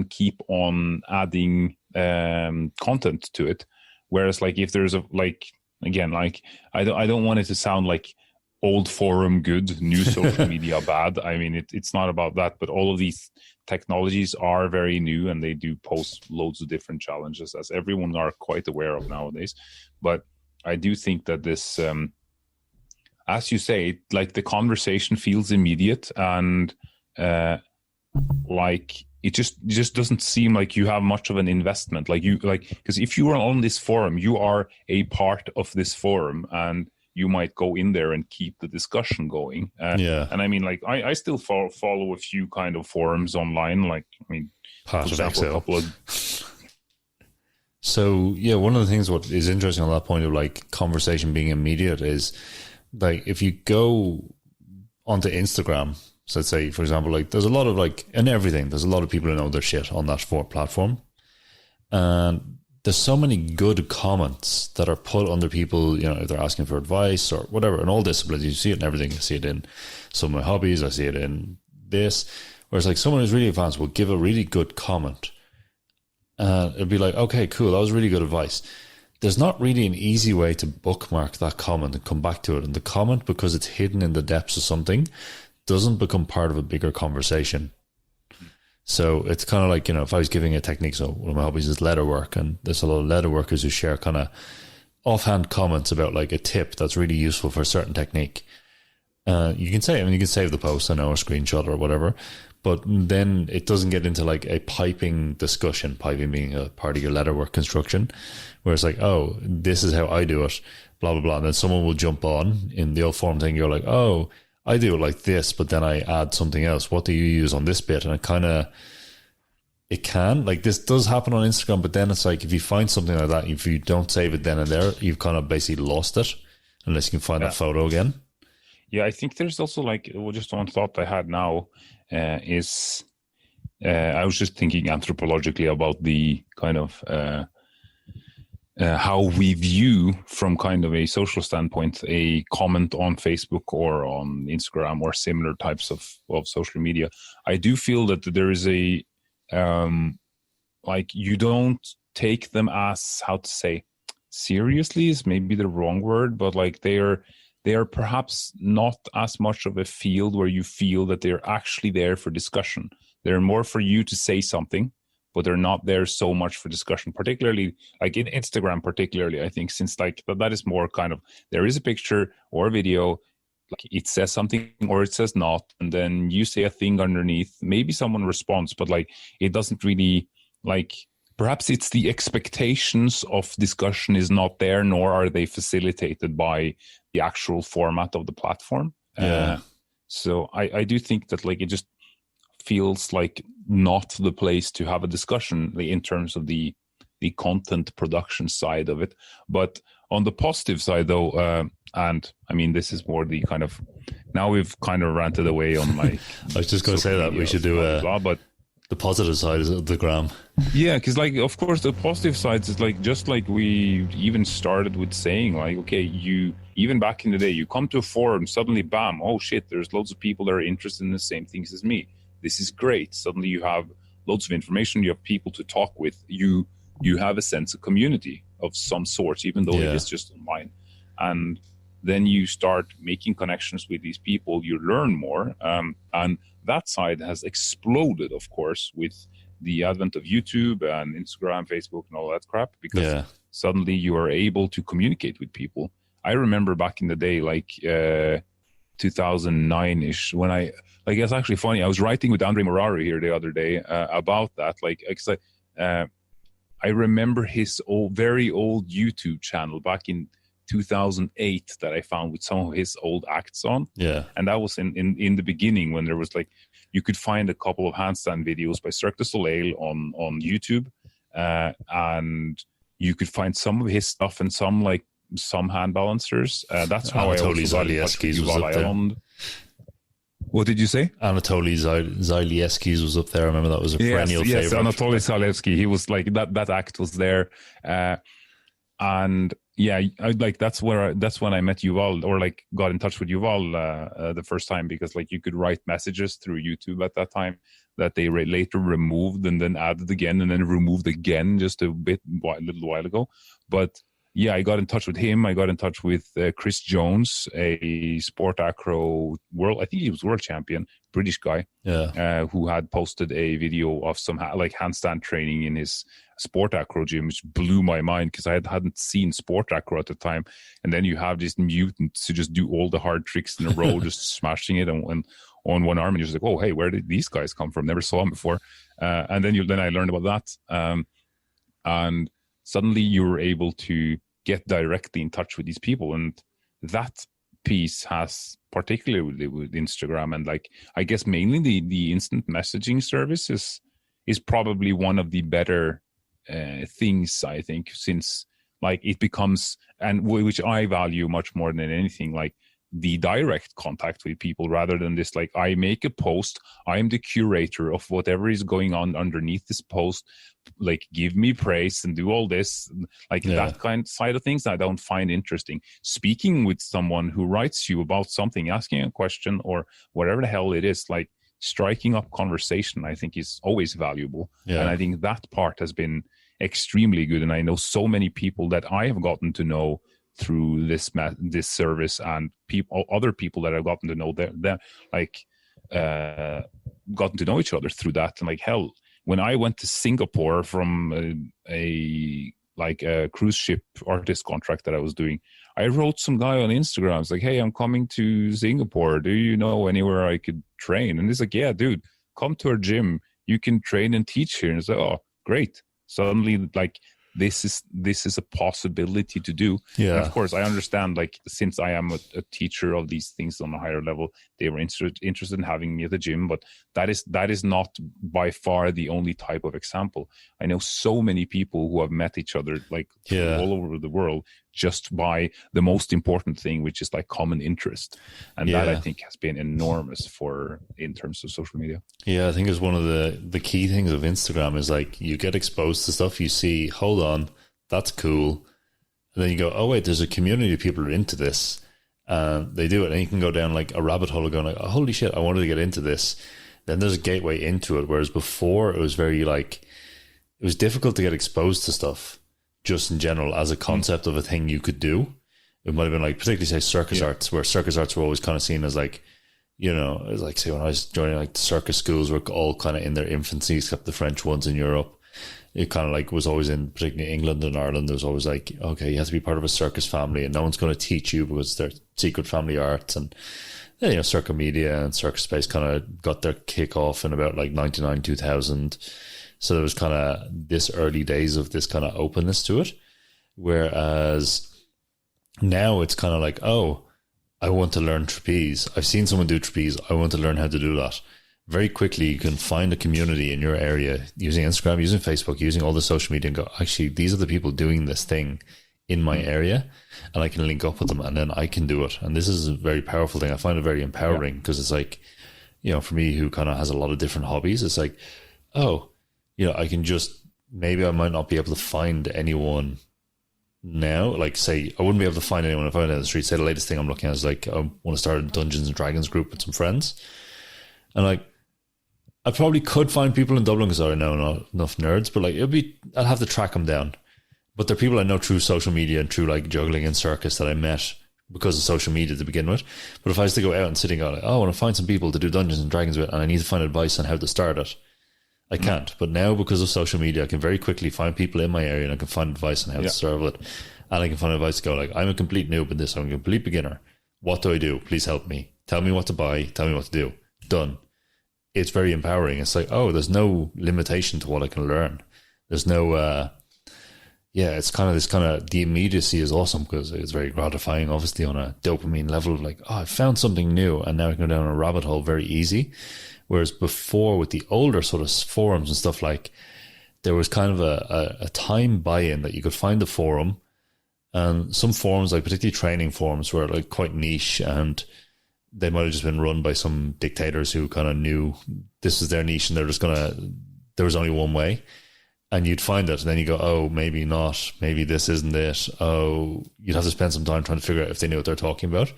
keep on adding content to it. Whereas like if there's a like again like I don't want it to sound like old forum good, new social media bad. I mean it's not about that, but all of these technologies are very new and they do pose loads of different challenges, as everyone are quite aware of nowadays. But I do think that this, as you say, like the conversation feels immediate and like it just doesn't seem like you have much of an investment. Because if you are on this forum, you are a part of this forum and you might go in there and keep the discussion going. And I mean, like, I still follow a few kind of forums online. Like, I mean, for example, a couple of... So, yeah, one of the things what is interesting on that point of, like, conversation being immediate is, like, if you go onto Instagram, so let's say, for example, like, there's a lot of, like, in everything, there's a lot of people who know their shit on that platform. And there's so many good comments that are put under people, you know, if they're asking for advice or whatever, in all disciplines. You see it in everything. I see it in some of my hobbies. I see it in this. Whereas like someone who's really advanced will give a really good comment. It'll be like, okay, cool. That was really good advice. There's not really an easy way to bookmark that comment and come back to it. And the comment, because it's hidden in the depths of something, doesn't become part of a bigger conversation. So it's kind of like, you know, if I was giving a technique, so one of my hobbies is leather work, and there's a lot of leather workers who share kind of offhand comments about like a tip that's really useful for a certain technique. You can save the post, I know, or screenshot or whatever, but then it doesn't get into like a piping discussion, piping being a part of your leatherwork construction, where it's like, oh, this is how I do it, blah, blah, blah. And then someone will jump on in the old form thing. You're like, oh, I do it like this, but then I add something else. What do you use on this bit? And it can, like this does happen on Instagram, but then it's like, if you find something like that, if you don't save it then and there, you've kind of basically lost it, unless you can find that photo again. Yeah, I think there's also like, just one thought I had now is, I was just thinking anthropologically about the kind of how we view from kind of a social standpoint a comment on Facebook or on Instagram or similar types of social media. I do feel that there is a like you don't take them as, how to say, seriously is maybe the wrong word, but like they are perhaps not as much of a field where you feel that they're actually there for discussion. They're more for you to say something, but they're not there so much for discussion, particularly like in Instagram, particularly, I think, since like that is more kind of, there is a picture or a video, like it says something or it says not, and then you say a thing underneath, maybe someone responds, but like it doesn't really, like, perhaps it's the expectations of discussion is not there, nor are they facilitated by the actual format of the platform. Yeah. So I do think that like it just feels like not the place to have a discussion in terms of the content production side of it. But on the positive side, though, and I mean, this is more the kind of, now we've kind of ranted away on like I was just going to say that we should do but the positive side of the gram. yeah, because like, of course, the positive sides is like, just like we even started with saying, like, okay, you, even back in the day, you come to a forum, suddenly, bam, oh shit, there's loads of people that are interested in the same things as me. This is great. Suddenly you have loads of information, you have people to talk with, you have a sense of community of some sort, even though it is just online. And then you start making connections with these people, you learn more, and that side has exploded, of course, with the advent of YouTube and Instagram, Facebook, and all that crap, because suddenly you are able to communicate with people. I remember back in the day, like 2009-ish, when it's actually funny, I was writing with Andre Morari here the other day about that, like, because I remember his very old YouTube channel back in 2008 that I found with some of his old acts on. Yeah. And that was in the beginning, when there was like, you could find a couple of handstand videos by Cirque du Soleil on YouTube. And you could find some of his stuff and some hand balancers. That's how Anatoly I also got in touch with Yuval Ayalon. What did you say? Anatoly Zalieski's was up there. I remember that was a perennial favorite. Yes, Anatoly Zalieski. He was like, that act was there. And yeah, that's when I met Yuval, or like got in touch with Yuval the first time, because like you could write messages through YouTube at that time that they later removed and then added again and then removed again just a little while ago. But yeah, I got in touch with him. I got in touch with Chris Jones, a sport acro I think he was world champion, British guy, who had posted a video of some handstand training in his sport acro gym, which blew my mind because I hadn't seen sport acro at the time. And then you have these mutants who just do all the hard tricks in a row, just smashing it on one arm, and you're just like, oh, hey, where did these guys come from? Never saw them before. And then I learned about that, and suddenly you were able to get directly in touch with these people. And that piece has, particularly with Instagram, and like, I guess mainly the instant messaging service is probably one of the better things, I think, since like it becomes, and which I value much more than anything, like the direct contact with people, rather than this, like, I make a post, I'm the curator of whatever is going on underneath this post, like, give me praise and do all this, like that kind of side of things I don't find interesting. Speaking with someone who writes you about something, asking a question or whatever the hell it is, like striking up conversation, I think is always valuable. And I think that part has been extremely good. And I know so many people that I have gotten to know through this service, and other people that I've gotten to know, gotten to know each other through that. And like, hell, when I went to Singapore from a cruise ship artist contract that I was doing, I wrote some guy on Instagram. It's like, hey, I'm coming to Singapore. Do you know anywhere I could train? And he's like, yeah, dude, come to our gym. You can train and teach here. And it's like, oh, great. Suddenly, like, this is a possibility to do. And of course, I understand, like, since I am a teacher of these things on a higher level, they were interested in having me at the gym. But that is not by far the only type of example. I know so many people who have met each other, like, all over the world, just by the most important thing, which is like common interest. And that, I think, has been enormous in terms of social media. Yeah, I think it's one of the key things of Instagram is, like, you get exposed to stuff, you see, hold on, that's cool. And then you go, oh wait, there's a community of people who are into this. They do it, and you can go down like a rabbit hole of going like, oh, holy shit, I wanted to get into this. Then there's a gateway into it. Whereas before it was very like, it was difficult to get exposed to stuff just in general as a concept of a thing you could do. It might have been like, particularly say circus arts, where circus arts were always kind of seen as like, you know, it was like, say when I was joining like the circus schools were all kind of in their infancy, except the French ones in Europe. It kind of like was always in, particularly England and Ireland, there was always like, okay, you have to be part of a circus family and no one's going to teach you because they're secret family arts. And then, you know, Circa Media and Circus Space kind of got their kick off in about like 99, 2000. So there was kind of this early days of this kind of openness to it. Whereas now it's kind of like, oh, I want to learn trapeze. I've seen someone do trapeze. I want to learn how to do that. Very quickly, you can find a community in your area using Instagram, using Facebook, using all the social media and go, actually, these are the people doing this thing in my area, and I can link up with them and then I can do it. And this is a very powerful thing. I find it very empowering because it's like, you know, for me who kind of has a lot of different hobbies, it's like, oh, you know, I can just, maybe I might not be able to find anyone now. Like say, I wouldn't be able to find anyone if I went down the street. Say the latest thing I'm looking at is like, I want to start a Dungeons and Dragons group with some friends. And like, I probably could find people in Dublin because I know not enough nerds, but like I'd have to track them down. But they're people I know through social media and through like juggling and circus that I met because of social media to begin with. But if I was to go out and sitting on like, oh, I want to find some people to do Dungeons and Dragons with, and I need to find advice on how to start it, I can't. But now because of social media, I can very quickly find people in my area and I can find advice on how to serve it. And I can find advice to go like, I'm a complete noob in this. I'm a complete beginner. What do I do? Please help me. Tell me what to buy. Tell me what to do. Done. It's very empowering. It's like, oh, there's no limitation to what I can learn. There's no, it's kind of this kind of, the immediacy is awesome because it's very gratifying, obviously on a dopamine level of like, oh, I found something new and now I can go down a rabbit hole very easy. Whereas before with the older sort of forums and stuff, like there was kind of a time buy-in that you could find the forum, and some forums, like particularly training forums, were like quite niche and they might have just been run by some dictators who kind of knew this was their niche and they're just there was only one way. And you'd find it and then you go, oh, maybe not. Maybe this isn't it. Oh, you'd have to spend some time trying to figure out if they knew what they're talking about.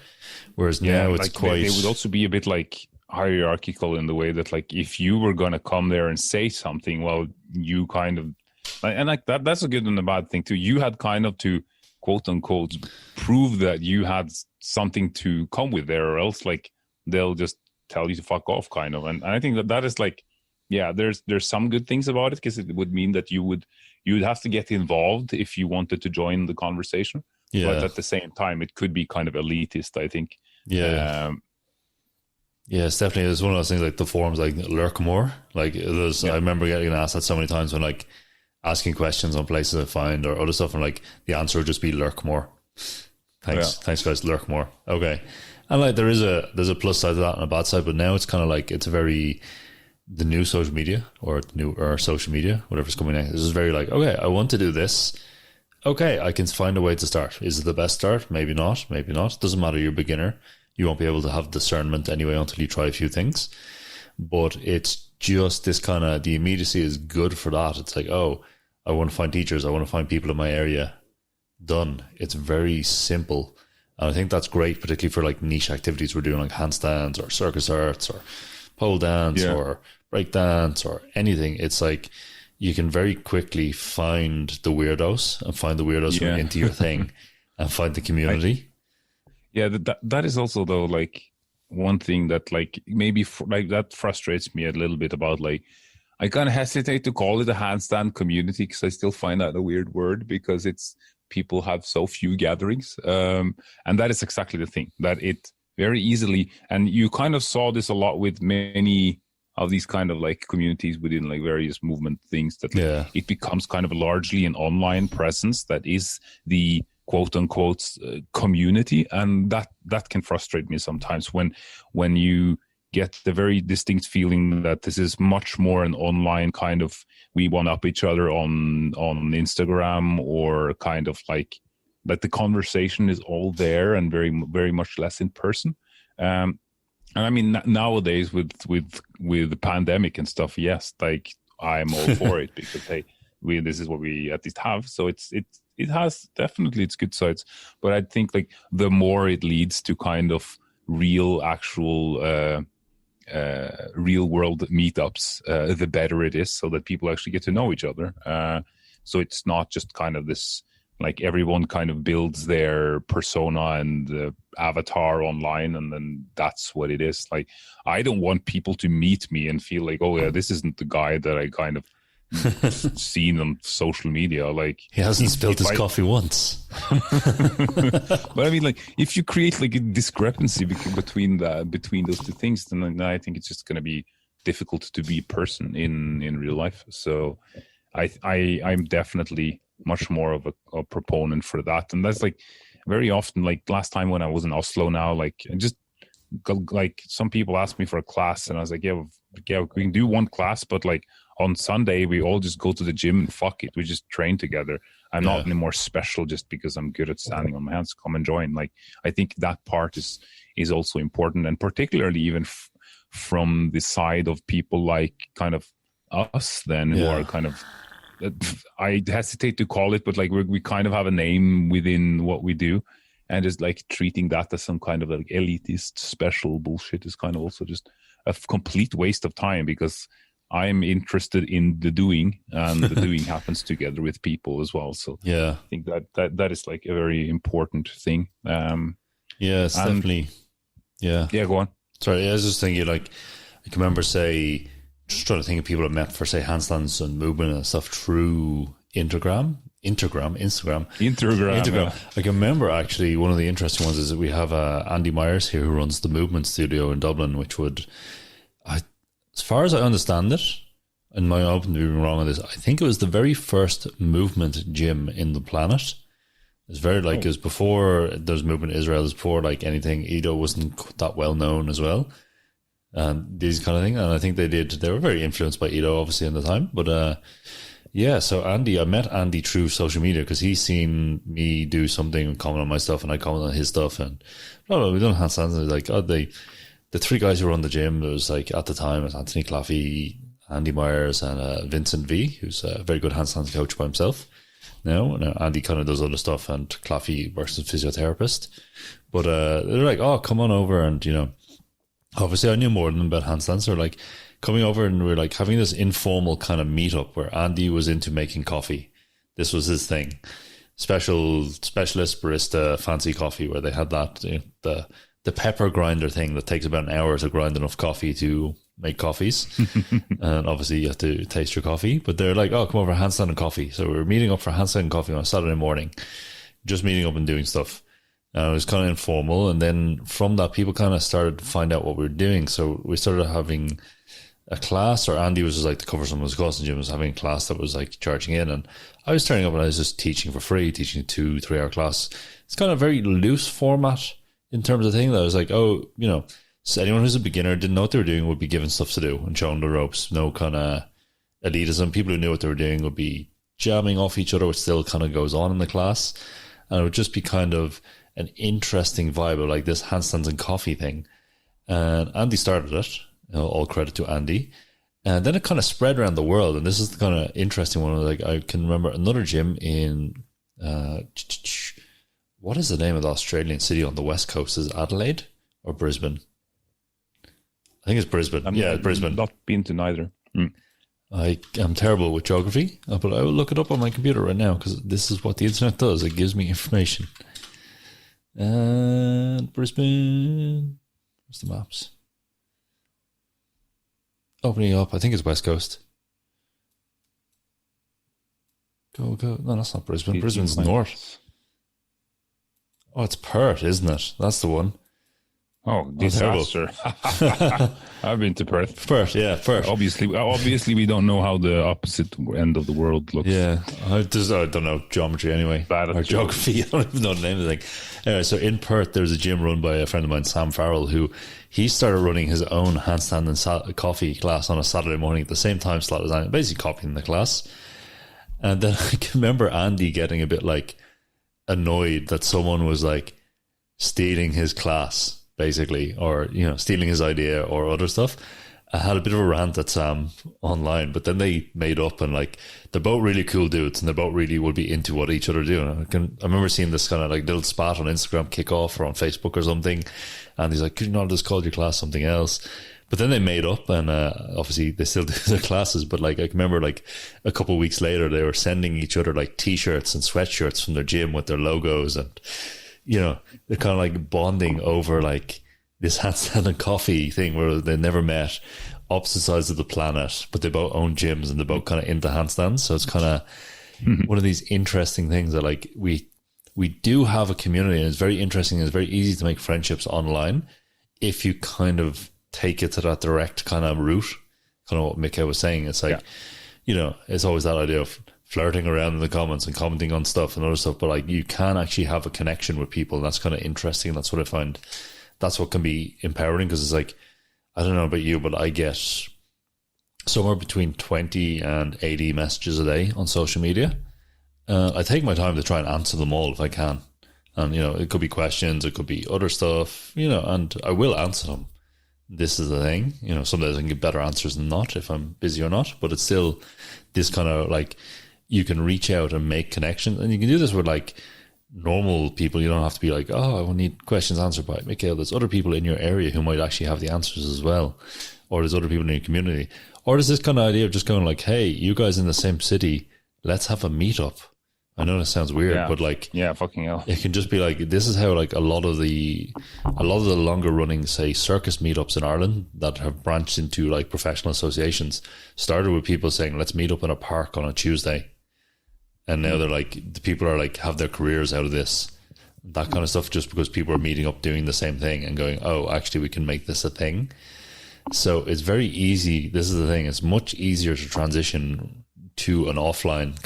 Whereas now it's like quite... They would also be a bit like hierarchical in the way that like if you were going to come there and say something, well, you kind of... And like that's a good and a bad thing too. You had kind of to quote unquote prove that you had something to come with there, or else like they'll just tell you to fuck off kind of. And I think that is like, yeah, there's some good things about it because it would mean that you would have to get involved if you wanted to join the conversation. But at the same time it could be kind of elitist, I think. It's definitely, it's one of those things like the forums like lurk more. Like I remember getting asked that so many times when like asking questions on places I find or other stuff, and like the answer would just be lurk more. Thanks guys, lurk more. Okay. And like there's a plus side to that and a bad side, but now it's kind of like it's a very, the new social media or social media, whatever's coming next, is very like, okay, I want to do this. Okay, I can find a way to start. Is it the best start? Maybe not. Doesn't matter, you're a beginner. You won't be able to have discernment anyway until you try a few things. But it's just this kind of, the immediacy is good for that. It's like, oh, I want to find teachers. I want to find people in my area. Done. It's very simple. And I think that's great, particularly for like niche activities we're doing, like handstands or circus arts or pole dance or break dance or anything. It's like you can very quickly find the weirdos and find the weirdos who are into your thing and find the community. That is also though like one thing that like maybe like that frustrates me a little bit about like, I kind of hesitate to call it a handstand community because I still find that a weird word because it's people have so few gatherings. And that is exactly the thing, that it very easily, and you kind of saw this a lot with many of these kind of like communities within like various movement things, that like, it becomes kind of largely an online presence that is the quote unquote community. And that can frustrate me sometimes when you get the very distinct feeling that this is much more an online kind of, we one up each other on Instagram, or kind of like the conversation is all there and very, very much less in person. And I mean, nowadays with the pandemic and stuff, yes, like I'm all for it because, hey, this is what we at least have. So it's it has definitely its good sides, but I think like the more it leads to kind of real, actual, real world meetups, the better it is, so that people actually get to know each other. So it's not just kind of this, like everyone kind of builds their persona and avatar online, and then that's what it is. Like, I don't want people to meet me and feel like, oh yeah, this isn't the guy that I kind of seen on social media. Like, he hasn't spilled his coffee once. But I mean, like, if you create like a discrepancy between those two things, then I think it's just going to be difficult to be a person in real life. So I'm definitely much more of a proponent for that. And that's like very often, like last time when I was in Oslo now, like just like some people asked me for a class, and I was like, yeah, we can do one class, but like on Sunday we all just go to the gym and fuck it, we just train together. I'm not any more special just because I'm good at standing on my hands. Come and join. Like, I think that part is also important, and particularly even from the side of people like kind of us then, who are kind of, I hesitate to call it, but like we kind of have a name within what we do, and just like treating that as some kind of like elitist special bullshit is kind of also just a complete waste of time, because I'm interested in the doing, and the doing happens together with people as well. So I think that is like a very important thing. It's definitely go on. Sorry, I was just thinking, like, I can remember, say, just trying to think of people I met for, say, handstands and movement and stuff through Instagram. Yeah. I can remember, actually, one of the interesting ones is that we have Andy Myers here, who runs the movement studio in Dublin, which would, as far as I understand it, and my open to being wrong on this, I think it was the very first movement gym in the planet. It's very like, it was before there was movement in Israel, it was before like anything. Edo wasn't that well known as well, and these kind of things. And I think they were very influenced by Edo, obviously, in the time. But so Andy, I met Andy through social media, because he's seen me do something and comment on my stuff, and I comment on his stuff, and we've done handstands. And like, the three guys who run the gym, it was like, at the time, it was Anthony Claffey, Andy Myers, and Vincent V, who's a very good handstands coach by himself. Now Andy kind of does other stuff, and Claffey works as a physiotherapist. But they're like, oh, come on over. And, obviously I knew more than them about handstands. They're like coming over, and we're like having this informal kind of meetup where Andy was into making coffee. This was his thing. Specialist barista fancy coffee, where they had that, the pepper grinder thing that takes about an hour to grind enough coffee to make coffees. And obviously you have to taste your coffee. But they're like, oh, come over, handstand and coffee. So we were meeting up for handstand and coffee on a Saturday morning, just meeting up and doing stuff. And it was kind of informal. And then from that, people kind of started to find out what we were doing. So we started having a class, or Andy was just like, to cover some of his costs, and Jim was having a class that was like charging in. And I was turning up, and I was just teaching for free, teaching a 2-3 hour class. It's kind of a very loose format in terms of thing that I was like, so anyone who's a beginner, didn't know what they were doing, would be given stuff to do and shown the ropes. No kind of elitism. People who knew what they were doing would be jamming off each other, which still kind of goes on in the class. And it would just be kind of an interesting vibe of like this handstands and coffee thing. And Andy started it, all credit to Andy. And then it kind of spread around the world. And this is the kind of interesting one. Like, I can remember another gym in, what is the name of the Australian city on the west coast? Is it Adelaide or Brisbane? I think it's Brisbane. Brisbane. I've not been to neither. I am terrible with geography, but I will look it up on my computer right now, because this is what the internet does. It gives me information. And Brisbane. Where's the maps? Opening up. I think it's West Coast. Go. No, that's not Brisbane. Brisbane's north. Oh, it's Perth, isn't it? That's the one. Oh, disaster. I've been to Perth. Perth. Obviously, we don't know how the opposite end of the world looks. Yeah, I don't know geometry anyway. Or geography. I don't even know the name of the thing. Anyway, so in Perth, there's a gym run by a friend of mine, Sam Farrell, who he started running his own handstand and coffee class on a Saturday morning at the same time slot as I, basically copying the class. And then I can remember Andy getting a bit like annoyed that someone was like stealing his class, basically, or stealing his idea or other stuff. I had a bit of a rant at Sam online, but then they made up, and like they're both really cool dudes, and they both really would be into what each other do. And I remember seeing this kind of like little spat on Instagram kick off or on Facebook or something, and he's like, "Could you not just call your class something else?" But then they made up, and obviously they still do their classes. But like I remember, like a couple of weeks later, they were sending each other like T-shirts and sweatshirts from their gym with their logos, and you know, they're kind of like bonding over like this handstand and coffee thing where they never met, opposite sides of the planet, but they both own gyms and they're both kind of into handstands. So it's kind of one of these interesting things that like we do have a community, and it's very interesting. It's very easy to make friendships online if you kind of take it to that direct kind of route. Kind of what Mika was saying. It's like, you know, it's always that idea of flirting around in the comments and commenting on stuff and other stuff, but like you can actually have a connection with people, and that's kind of interesting. That's what I find. That's what can be empowering, because it's like, I don't know about you, but I get somewhere between 20 and 80 messages a day on social media. I take my time to try and answer them all if I can. And, you know, it could be questions, it could be other stuff, you know, and I will answer them. This is the thing, you know, sometimes I can get better answers than not if I'm busy or not, but it's still this kind of like, you can reach out and make connections, and you can do this with like normal people. You don't have to be like, oh, I need questions answered by Mikhail. There's other people in your area who might actually have the answers as well, or there's other people in your community, or there's this kind of idea of just going like, hey, you guys in the same city, let's have a meetup. I know that sounds weird, but like, yeah, fucking hell, it can just be like, this is how like a lot of the longer running, say, circus meetups in Ireland that have branched into like professional associations started with people saying, let's meet up in a park on a Tuesday. And now they're like, the people are like, have their careers out of this, that kind of stuff, just because people are meeting up doing the same thing and going, oh, actually we can make this a thing. So it's very easy. This is the thing. It's much easier to transition to an offline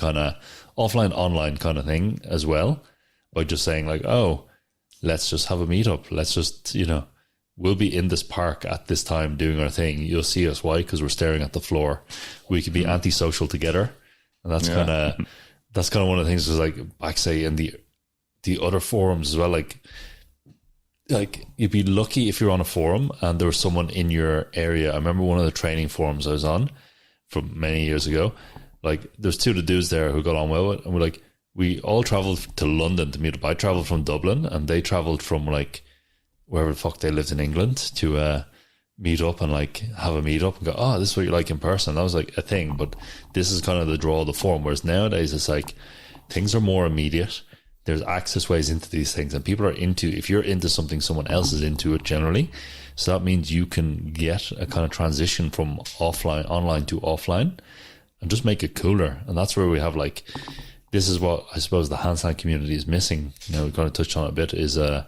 online kind of thing as well, by just saying like, oh, let's just have a meetup. Let's just, you know, we'll be in this park at this time doing our thing. You'll see us. Why? Because we're staring at the floor. We could be antisocial together. And that's kind of one of the things, is like, back say in the other forums as well, like you'd be lucky if you're on a forum and there was someone in your area. I remember one of the training forums I was on from many years ago, like there's two of the dudes there who got on well with, and we're like, we all traveled to London to meet up. I traveled from Dublin and they traveled from like wherever the fuck they lived in England to meet up and like have a meet up and go, oh, this is what you're like in person. That was like a thing, but this is kind of the draw of the forum. Whereas nowadays it's like things are more immediate. There's access ways into these things, and people are into, if you're into something, someone else is into it generally. So that means you can get a kind of transition from online to offline, and just make it cooler. And that's where we have like, this is what I suppose the handstand community is missing. You know, we're going to touch on it a bit, is the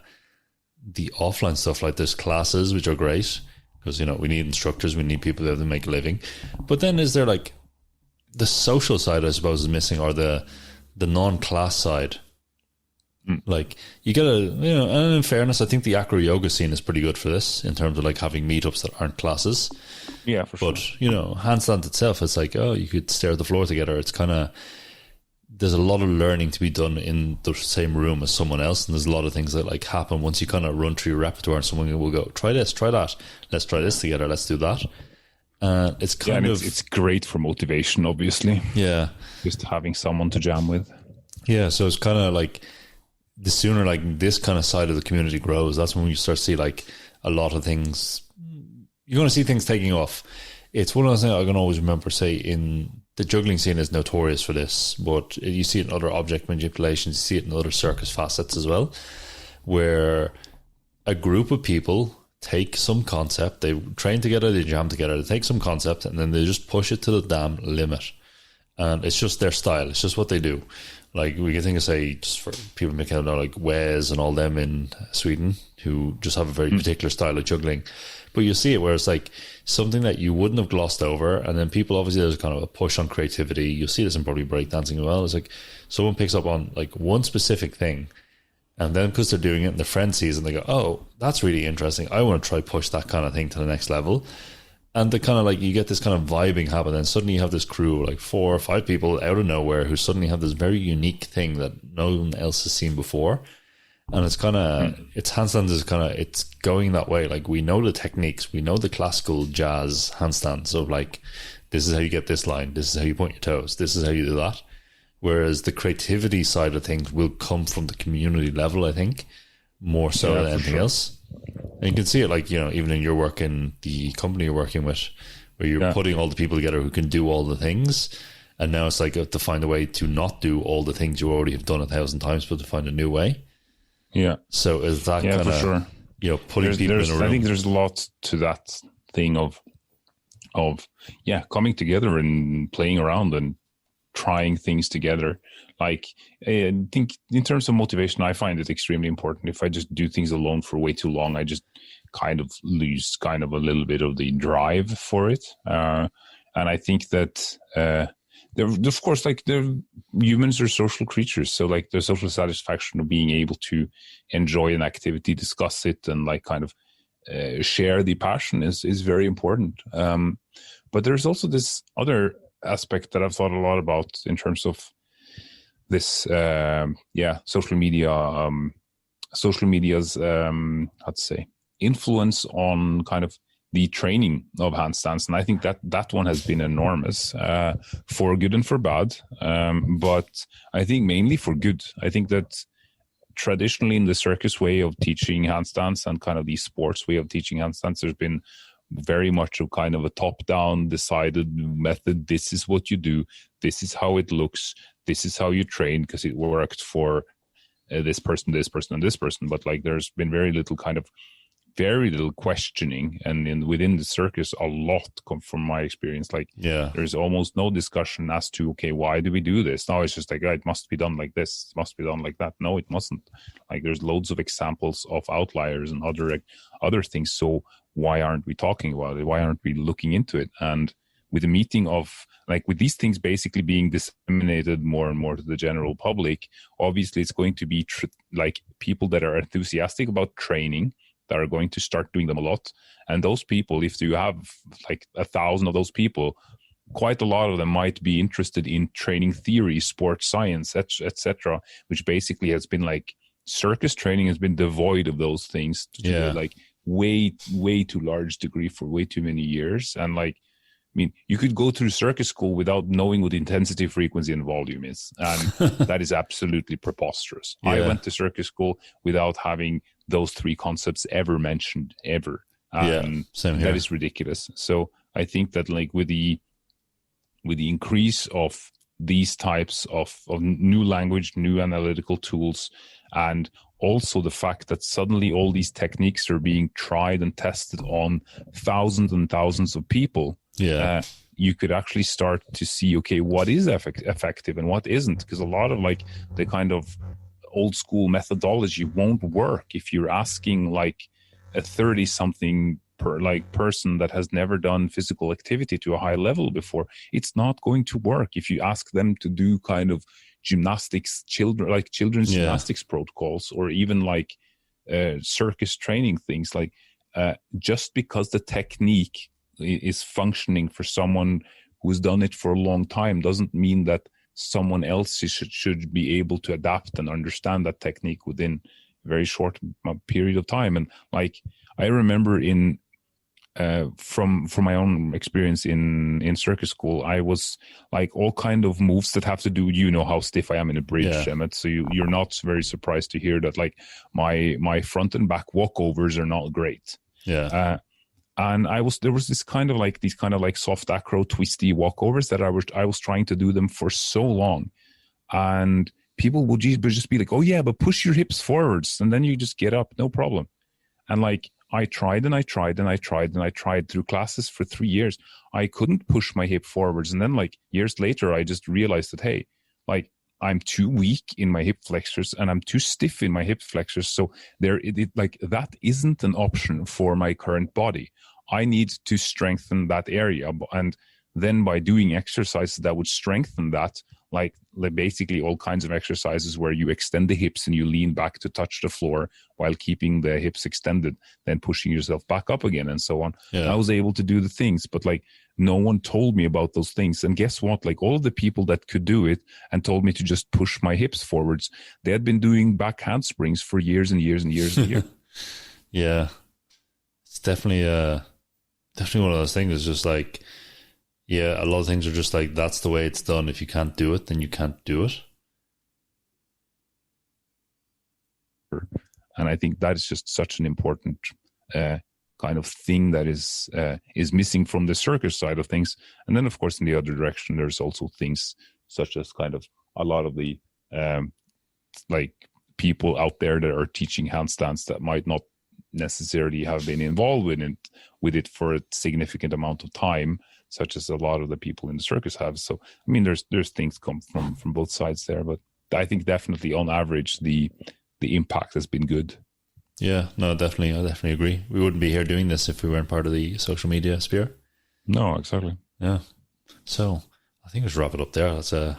offline stuff. Like there's classes, which are great, because, you know, we need instructors, we need people there to make a living. But then is there like the social side, I suppose, is missing, or the non-class side. Like you get a, you know, and in fairness, I think the acro yoga scene is pretty good for this in terms of like having meetups that aren't classes. Yeah, for sure. But, you know, handstand itself, it's like, oh, you could stare at the floor together. It's kind of, there's a lot of learning to be done in the same room as someone else, and there's a lot of things that like happen once you kind of run through your repertoire, and someone will go, try this, try that, let's try this together, let's do that. It's kind of, it's great for motivation, obviously. Yeah, just having someone to jam with. Yeah, so it's kind of like, the sooner like this kind of side of the community grows, that's when you start to see like a lot of things, you're going to see things taking off. It's one of those things I can always remember, say, in the juggling scene is notorious for this, but you see it in other object manipulations, you see it in other circus facets as well, where a group of people take some concept, they train together, they jam together, they take some concept, and then they just push it to the damn limit. And it's just their style, it's just what they do. Like we can think of, say, just for people making out know, like Wes and all them in Sweden, who just have a very particular style of juggling. But you see it where it's like something that you wouldn't have glossed over, and then people, obviously there's kind of a push on creativity. You'll see this in probably breakdancing as well. It's like someone picks up on like one specific thing, and then because they're doing it and their friend sees it and they go, oh, that's really interesting, I want to try push that kind of thing to the next level. And the kind of like, you get this kind of vibing happen, and suddenly you have this crew, like 4 or 5 people out of nowhere who suddenly have this very unique thing that no one else has seen before. And it's kind of, it's handstands is kind of, it's going that way. Like, we know the techniques, we know the classical jazz handstand. So like, this is how you get this line, this is how you point your toes, this is how you do that. Whereas the creativity side of things will come from the community level, I think, more so than anything else. And you can see it, like, you know, even in your work in the company you're working with, where you're putting all the people together who can do all the things. And now it's like to find a way to not do all the things you already have done 1,000 times, but to find a new way. Yeah. So is that kind for of, sure. you know, putting people in a room? I think there's a lot to that thing of coming together and playing around and trying things together. Like, I think in terms of motivation, I find it extremely important. If I just do things alone for way too long, I just kind of lose kind of a little bit of the drive for it. And I think that of course, like, humans are social creatures. So like the social satisfaction of being able to enjoy an activity, discuss it, and like kind of share the passion is very important. But there's also this other aspect that I've thought a lot about in terms of this, social media's, how to say, influence on kind of the training of handstands. And I think that one has been enormous, for good and for bad. But I think mainly for good. I think that traditionally in the circus way of teaching handstands and kind of the sports way of teaching handstands, there's been very much of kind of a top-down decided method. This is what you do. This is how it looks. This is how you train because it worked for this person, and this person. But like, there's been very little questioning, and within the circus, a lot come from my experience. Like, there's almost no discussion as to, okay, why do we do this? Now it's just like, it must be done like this, it must be done like that. No, it mustn't. Like, there's loads of examples of outliers and other things. So why aren't we talking about it? Why aren't we looking into it? And with the meeting of, like, with these things basically being disseminated more and more to the general public, obviously it's going to be like people that are enthusiastic about training that are going to start doing them a lot. And those people, if you have like 1,000 of those people, quite a lot of them might be interested in training theory, sports science, etc., which basically has been like, circus training has been devoid of those things to like way too large degree for way too many years. And like, I mean, you could go through circus school without knowing what intensity, frequency, and volume is. And that is absolutely preposterous. I went to circus school without having those three concepts ever mentioned, ever. Same here. That is ridiculous. So I think that like with the increase of these types of new language, new analytical tools, and also the fact that suddenly all these techniques are being tried and tested on thousands and thousands of people, you could actually start to see, okay, what is effective and what isn't? Because a lot of like the kind of old school methodology won't work if you're asking like a 30-something person that has never done physical activity to a high level before. It's not going to work if you ask them to do kind of gymnastics, children's gymnastics protocols, or even like circus training things. Like just because the technique is functioning for someone who's done it for a long time doesn't mean that someone else should be able to adapt and understand that technique within a very short period of time. And like, I remember from my own experience in circus school, I was like, all kind of moves that have to do, you know how stiff I am in a bridge, Emmett. So you're not very surprised to hear that like my front and back walkovers are not great. And there was these kind of like soft acro twisty walkovers that I was trying to do them for so long, and people would just be like, oh yeah, but push your hips forwards and then you just get up, no problem. And like, I tried and I tried and I tried and I tried through classes for 3 years. I couldn't push my hip forwards. And then like years later, I just realized that, hey, like I'm too weak in my hip flexors and I'm too stiff in my hip flexors. So like that isn't an option for my current body. I need to strengthen that area. And then by doing exercises that would strengthen that, like basically all kinds of exercises where you extend the hips and you lean back to touch the floor while keeping the hips extended, then pushing yourself back up again and so on. Yeah. I was able to do the things, but like no one told me about those things. And guess what? Like all of the people that could do it and told me to just push my hips forwards, they had been doing back handsprings for years and years and years and years. Yeah. It's definitely one of those things. It's just like, yeah, a lot of things are just like, that's the way it's done. If you can't do it, then you can't do it. And I think that is just such an important kind of thing that is missing from the circus side of things. And then, of course, in the other direction, there's also things such as kind of a lot of the like people out there that are teaching handstands that might not necessarily have been involved with it for a significant amount of time, such as a lot of the people in the circus have. So, I mean, there's things come from both sides there, but I think definitely on average, the impact has been good. Yeah, no, definitely. I definitely agree. We wouldn't be here doing this if we weren't part of the social media sphere. No, exactly. Yeah. So I think we should wrap it up there. That's our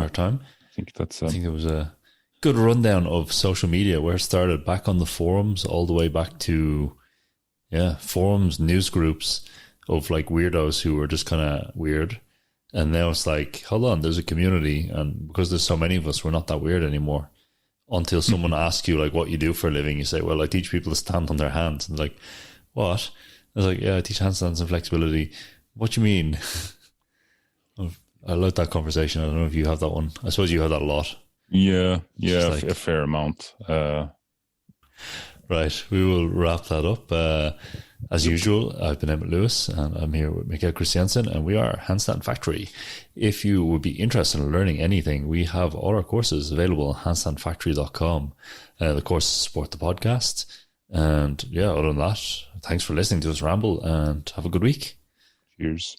time. I think that's. I think it was a good rundown of social media, where it started back on the forums, all the way back to forums, news groups of like weirdos who were just kind of weird. And now it's like, hold on, there's a community, and because there's so many of us, we're not that weird anymore. Until someone asks you like what you do for a living, you say, well, I teach people to stand on their hands. And like, what? I was like, yeah, I teach handstands and flexibility. What do you mean? I love that conversation. I don't know if you have that one. I suppose you have that a lot. Yeah, like, a fair amount. Right, we will wrap that up. As usual, I've been Emmett Lewis, and I'm here with Mikael Christiansen, and we are Handstand Factory. If you would be interested in learning anything, we have all our courses available on handstandfactory.com. The courses support the podcast. And yeah, other than that, thanks for listening to us ramble, and have a good week. Cheers.